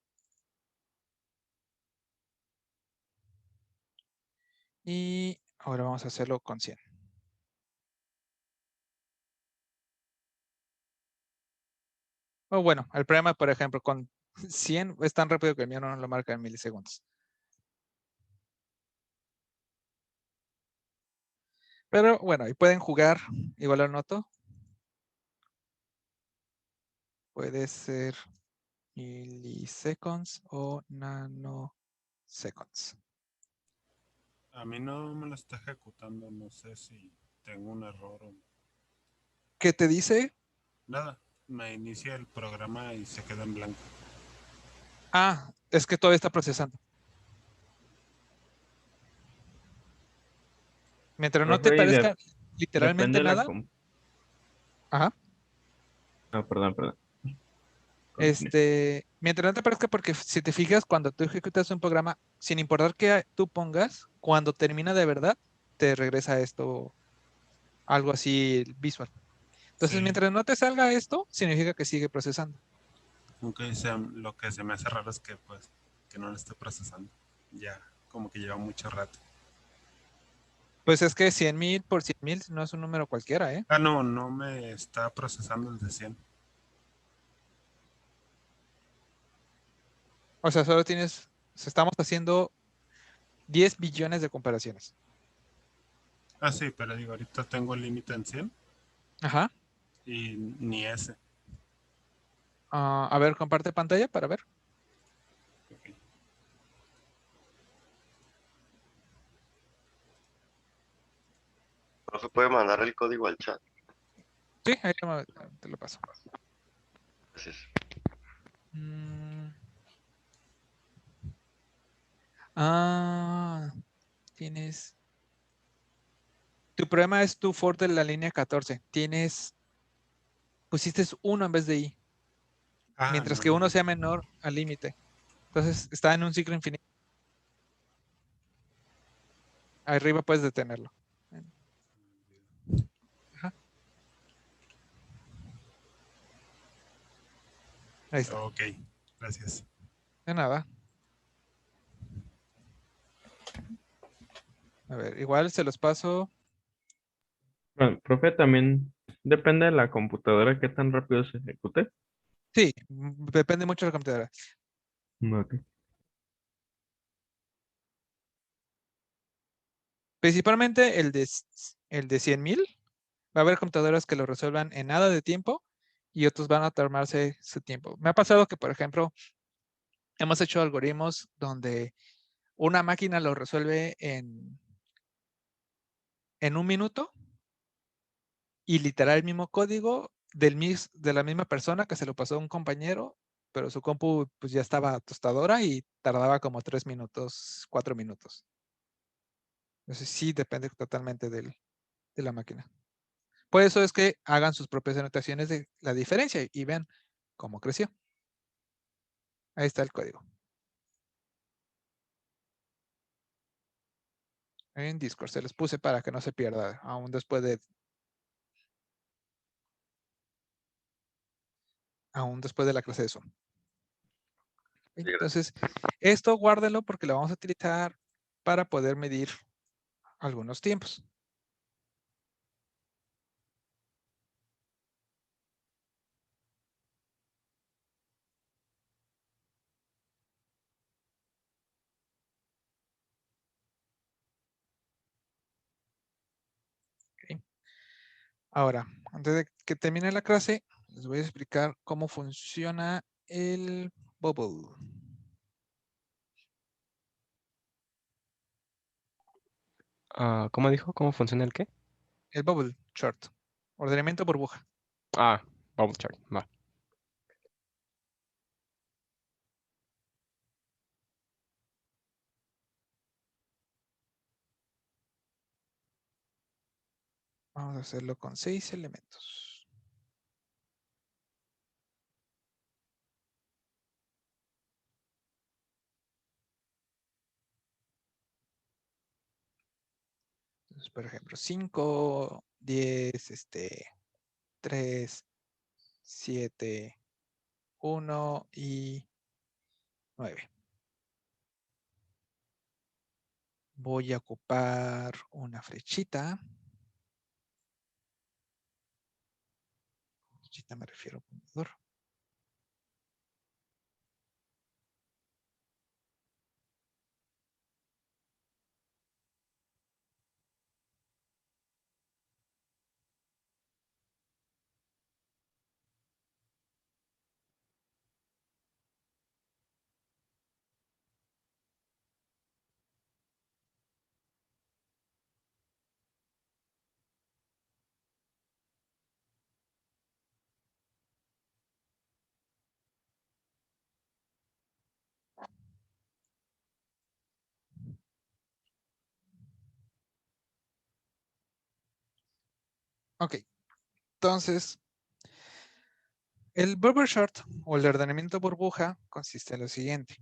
Y ahora vamos a hacerlo con 100. Oh, bueno, el problema, por ejemplo, con 100 es tan rápido que el mío no lo marca en milisegundos. Pero bueno, ahí pueden jugar. Igual lo anoto. Puede ser milliseconds o nanoseconds. A mí no me lo está ejecutando, no sé si tengo un error o ¿Qué te dice? nada. Me inicia el programa y se queda en blanco. Es que todavía está procesando. Mientras no te Profe, y parezca depende literalmente de la nada. Ajá. No, perdón. Continúe. Mientras no te parezca, porque si te fijas, cuando tú ejecutas un programa, sin importar qué tú pongas, cuando termina de verdad, te regresa esto, algo así visual. Entonces, Sí, mientras no te salga esto, significa que sigue procesando. aunque sea, lo que se me hace raro es que pues que no lo esté procesando. Ya como que lleva mucho rato. Pues es que 100,000 por 100,000 no es un número cualquiera, ¿eh? Ah, no, no me está procesando el de 100. O sea, solo tienes, estamos haciendo 10 billones de comparaciones. Ah, sí, pero digo, ahorita tengo el límite en 100 Ajá. y ni ese. A ver, comparte pantalla para ver. Ok. Profe, puede mandar el código al chat. Sí, ahí te lo paso. Gracias. Mm. Ah, tienes. Tu problema es tu for de la línea 14. Pusiste 1 en vez de i, Ah, mientras no, que no, 1 no. sea menor al límite. Entonces está en un ciclo infinito. Arriba puedes detenerlo. Ajá. Ahí está. Ok, gracias. De nada. A ver, igual se los paso. Bueno, profe, también depende de la computadora qué tan rápido se ejecute. Sí, depende mucho de la computadora. Ok. Principalmente el de 100,000. Va a haber computadoras que lo resuelvan en nada de tiempo y otros van a tomarse su tiempo. Me ha pasado que, por ejemplo, hemos hecho algoritmos donde una máquina lo resuelve en 1 minuto y literal el mismo código de la misma persona que se lo pasó a un compañero, pero su compu pues ya estaba tostadora y tardaba como 3 minutos, 4 minutos. Entonces sí depende totalmente de la máquina. Por eso es que hagan sus propias anotaciones de la diferencia y vean cómo creció. Ahí está el código. En Discord se los puse para que no se pierda aún después de la clase de Zoom. Entonces, esto guárdenlo porque lo vamos a utilizar para poder medir algunos tiempos. Ok. Ahora, antes de que termine la clase, les voy a explicar cómo funciona el bubble. ¿Cómo dijo? ¿Cómo funciona el qué? El bubble chart. Ordenamiento burbuja. Ah, bubble chart. Va. Vamos a hacerlo con 6 elementos. Entonces, por ejemplo, 5, 10, 3, 7, 1 y 9. Voy a ocupar una flechita. Flechita me refiero a ponedor. Ok, entonces, el bubble chart o el ordenamiento burbuja consiste en lo siguiente.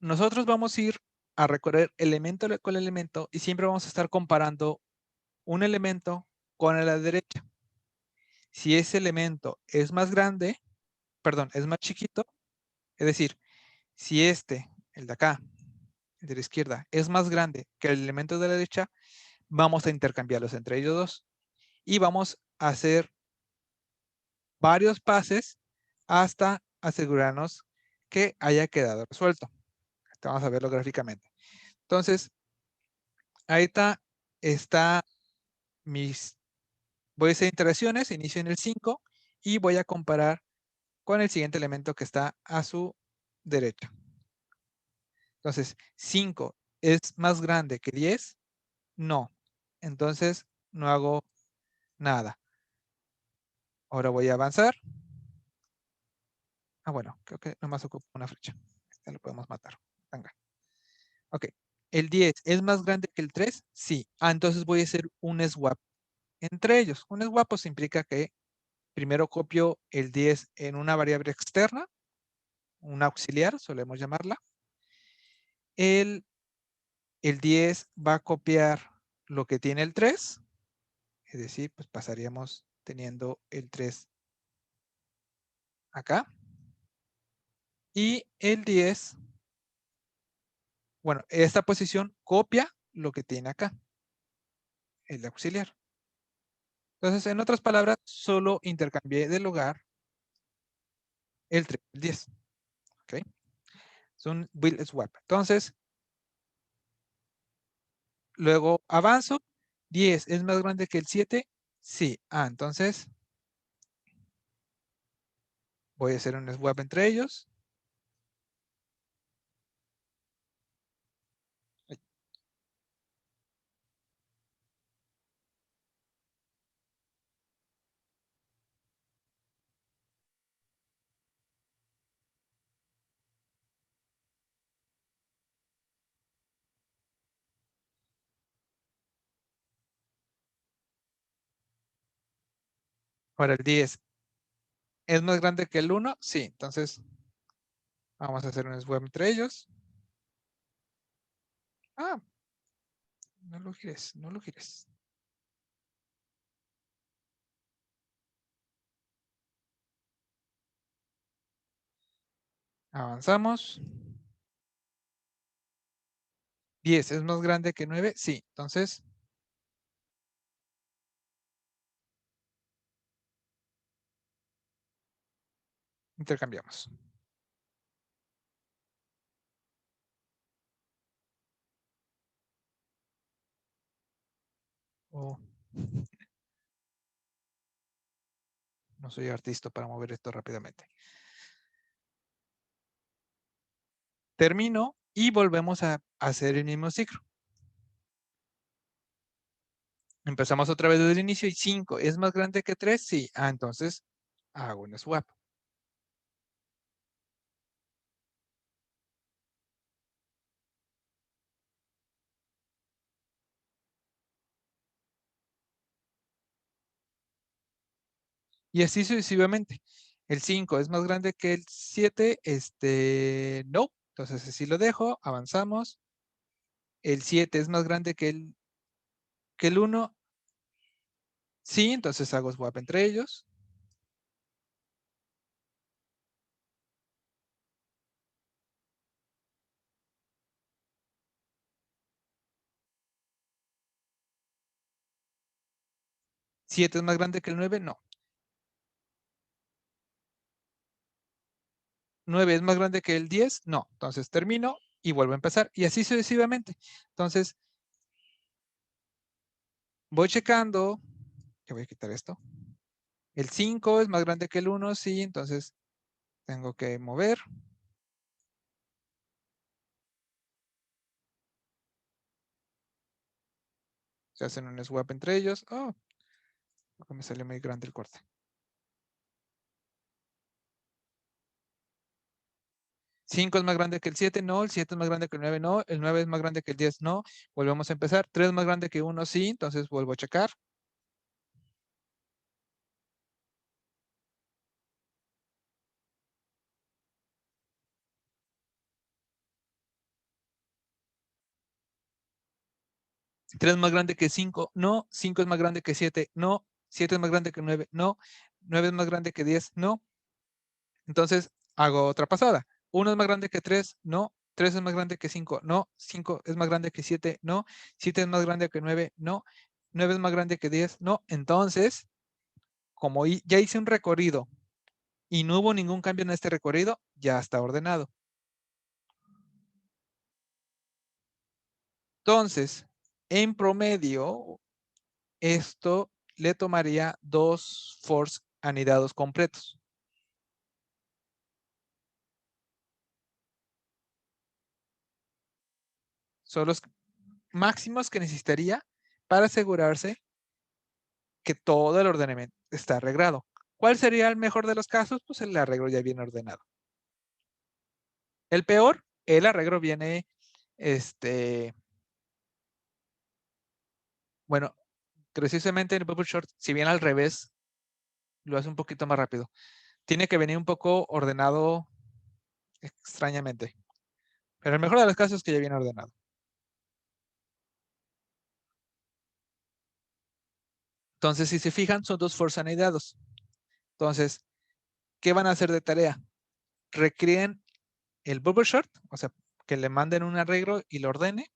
Nosotros vamos a ir a recorrer elemento con elemento y siempre vamos a estar comparando un elemento con el de la derecha. Si ese elemento es más grande, perdón, es más chiquito, es decir, si el de acá, el de la izquierda, es más grande que el elemento de la derecha, vamos a intercambiarlos entre ellos dos. Y vamos a hacer varios pases hasta asegurarnos que haya quedado resuelto. Vamos a verlo gráficamente. Entonces, ahí está voy a hacer iteraciones, inicio en el 5 y voy a comparar con el siguiente elemento que está a su derecha. Entonces, 5 es más grande que 10, no. Entonces, no hago nada. Ahora voy a avanzar. Ah, bueno, creo que nomás ocupo una flecha. Este lo podemos matar. Venga. Ok. ¿El 10 es más grande que el 3? Sí. Ah, entonces voy a hacer un swap entre ellos. Un swap pues implica que primero copio el 10 en una variable externa, un auxiliar, solemos llamarla. El 10 va a copiar lo que tiene el 3, es decir, pues pasaríamos teniendo el 3 acá. Y el 10, bueno, esta posición copia lo que tiene acá, el auxiliar. Entonces, en otras palabras, solo intercambié de lugar el 3 y el 10. ¿Ok? Es un will swap. Entonces, luego avanzo. 10 es más grande que el 7. Sí. Ah, entonces voy a hacer un swap entre ellos. Ahora el 10 es más grande que el 1. Sí. Entonces vamos a hacer un swap entre ellos. Ah, no lo gires, no lo gires. Avanzamos. 10 es más grande que 9. Sí. Entonces intercambiamos. Oh. No soy artista para mover esto rápidamente. Termino y volvemos a hacer el mismo ciclo. Empezamos otra vez desde el inicio y 5 es más grande que 3. Sí. Ah, entonces hago un swap. Y así sucesivamente. El 5 es más grande que el 7. No. Entonces así lo dejo. Avanzamos. El 7 es más grande que el 1. Sí, entonces hago swap entre ellos. ¿7 es más grande que el 9? No. 9 es más grande que el 10? No. Entonces termino y vuelvo a empezar. Y así sucesivamente. Entonces, voy checando. Que voy a quitar esto. El 5 es más grande que el 1, sí. Entonces, tengo que mover. Se hacen un swap entre ellos. Oh, me salió muy grande el corte. 5 es más grande que el 7, no. El 7 es más grande que el 9, no. El 9 es más grande que el 10, no. Volvemos a empezar. 3 es más grande que 1, sí. Entonces vuelvo a checar. ¿3 es más grande que 5? No. 5 es más grande que 7, no. 7 es más grande que 9, no. 9 es más grande que 10, no. Entonces hago otra pasada. 1 es más grande que 3, no. 3 es más grande que 5, no. 5 es más grande que 7, no. 7 es más grande que 9, no. 9 es más grande que 10, no. Entonces, como ya hice un recorrido y no hubo ningún cambio en este recorrido, ya está ordenado. Entonces, en promedio, esto le tomaría 2 fors anidados completos. Son los máximos que necesitaría para asegurarse que todo el ordenamiento está arreglado. ¿Cuál sería el mejor de los casos? Pues el arreglo ya viene ordenado. El peor, el arreglo viene, bueno, precisamente en el bubble short, si bien al revés, lo hace un poquito más rápido. Tiene que venir un poco ordenado extrañamente. Pero el mejor de los casos es que ya viene ordenado. Entonces, si se fijan, son 2 fors anidados. Entonces, ¿qué van a hacer de tarea? Recreen el bubble short, o sea, que le manden un arreglo y lo ordene.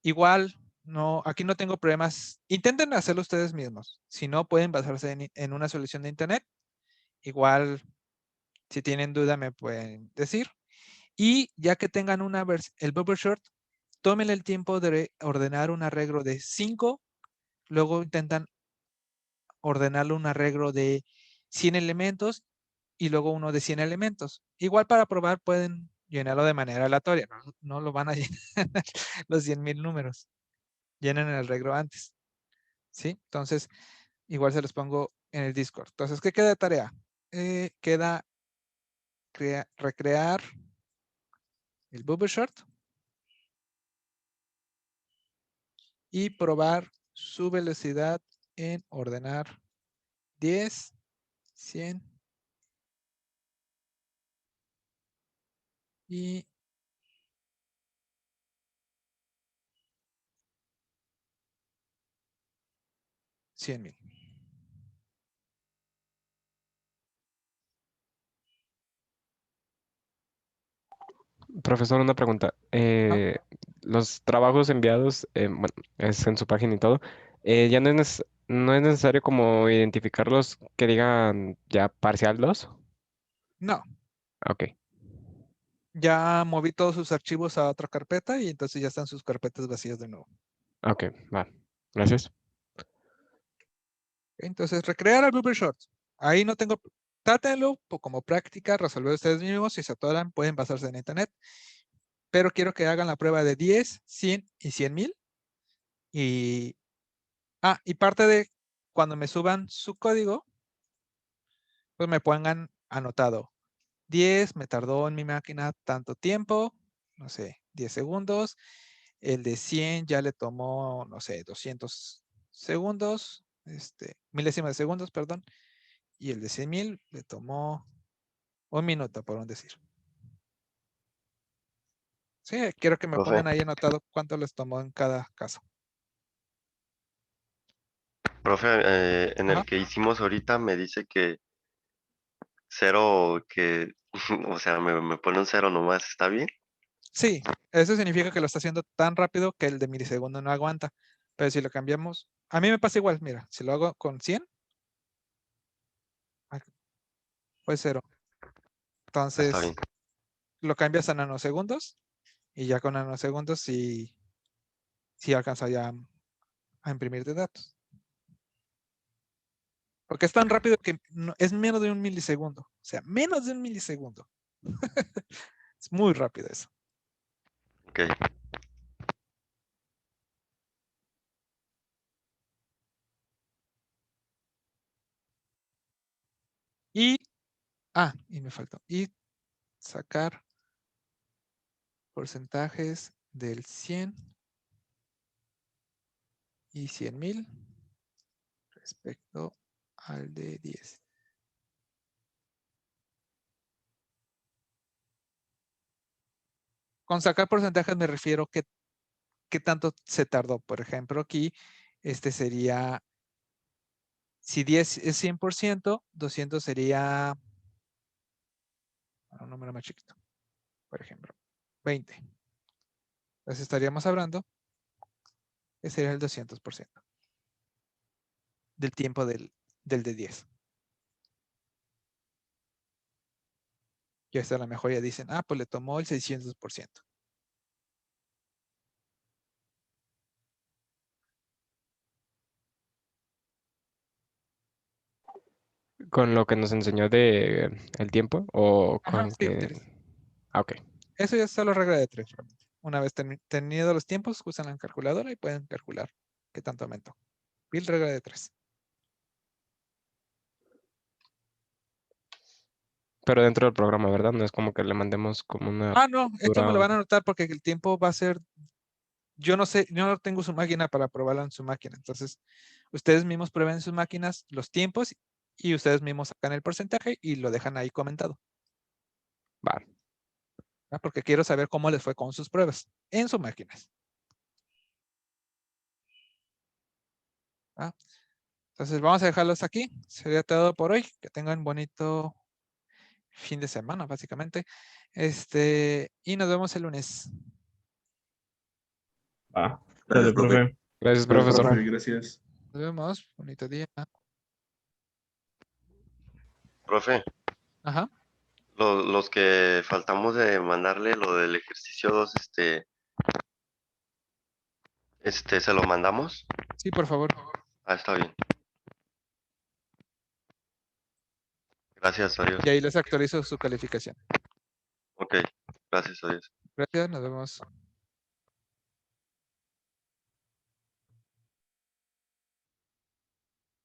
Igual, no, aquí no tengo problemas. Intenten hacerlo ustedes mismos. Si no, pueden basarse en una solución de internet. Igual, si tienen duda, me pueden decir. Y ya que tengan el bubble short, tómenle el tiempo de ordenar un arreglo de 5. Luego intentan ordenarlo un arreglo de 100 elementos y luego uno de 100 elementos. Igual para probar pueden llenarlo de manera aleatoria. No lo van a llenar los 100,000 números. Llenen el arreglo antes. ¿Sí? Entonces, igual se los pongo en el Discord. Entonces, ¿qué queda de tarea? Queda recrear el bubble short y probar su velocidad en ordenar 10, 100 y 100,000. Profesor, una pregunta. Los trabajos enviados, bueno, es en su página y todo, ya no es necesario como identificarlos que digan ya parcial 2. No, Ok, ya moví todos sus archivos a otra carpeta y entonces ya están sus carpetas vacías de nuevo. ok, va. Gracias. Entonces, recrear el bubble short. Ahí no tengo, trátenlo como práctica, resolver ustedes mismos. Si se atoran, pueden basarse en internet. Pero quiero que hagan la prueba de 10, 100 y 100,000. Y parte de cuando me suban su código, pues me pongan anotado. 10 me tardó en mi máquina tanto tiempo, no sé, 10 segundos. El de 100 ya le tomó, no sé, 200 segundos, milésimas de segundos, perdón. Y el de 100,000 le tomó 1 minuto, por un decir. Sí, quiero que me Profe, pongan ahí anotado cuánto les tomó en cada caso. profe, en Ajá. el que hicimos ahorita me dice que cero, o sea, me pone un cero nomás, ¿está bien? Sí, eso significa que lo está haciendo tan rápido que el de milisegundo no aguanta. Pero si lo cambiamos, a mí me pasa igual, mira, si lo hago con 100, fue 0. Está bien. Entonces, lo cambias a nanosegundos y ya con nanosegundos sí alcanza ya a imprimir de datos. Porque es tan rápido que es menos de 1 milisegundo. O sea, menos de 1 milisegundo. Es muy rápido eso. Ok. Y me faltó. Y sacar porcentajes del 100 y 100,000 respecto al de 10. Con sacar porcentajes me refiero que qué tanto se tardó. Por ejemplo, aquí sería, si 10 es 100%, 200 sería un número más chiquito, por ejemplo. 20. Entonces estaríamos hablando que sería el 200% del tiempo del de 10. Y hasta a lo mejor ya dicen, ah, pues le tomó el 600%. Con lo que nos enseñó de el tiempo o Ajá, con sí, que... utiliza. Ah, ok. Eso ya es solo regla de 3 realmente. Una vez tenido los tiempos, usan la calculadora y pueden calcular qué tanto aumentó. Bill regla de 3. Pero dentro del programa, ¿verdad? No es como que le mandemos como una Ah, no, esto me lo captura. van a anotar porque el tiempo va a ser, yo no sé, yo no tengo su máquina para probarlo en su máquina. Entonces, ustedes mismos prueben en sus máquinas los tiempos y ustedes mismos sacan el porcentaje y lo dejan ahí comentado. Va. ¿Va? Porque quiero saber cómo les fue con sus pruebas en sus máquinas. ¿Va? Entonces, vamos a dejarlos aquí. Sería todo por hoy. Que tengan bonito fin de semana, básicamente. Y nos vemos el lunes. Va. Gracias, Sale, profe. Gracias, Gracias, profesor. profe. Gracias. Nos vemos. Bonito día. Profe, Ajá. los que faltamos de mandarle lo del ejercicio 2, ¿se lo mandamos? Sí, por favor. Ah, está bien. Gracias, adiós. Y ahí les actualizo su calificación. Ok, gracias, adiós. Gracias, nos vemos.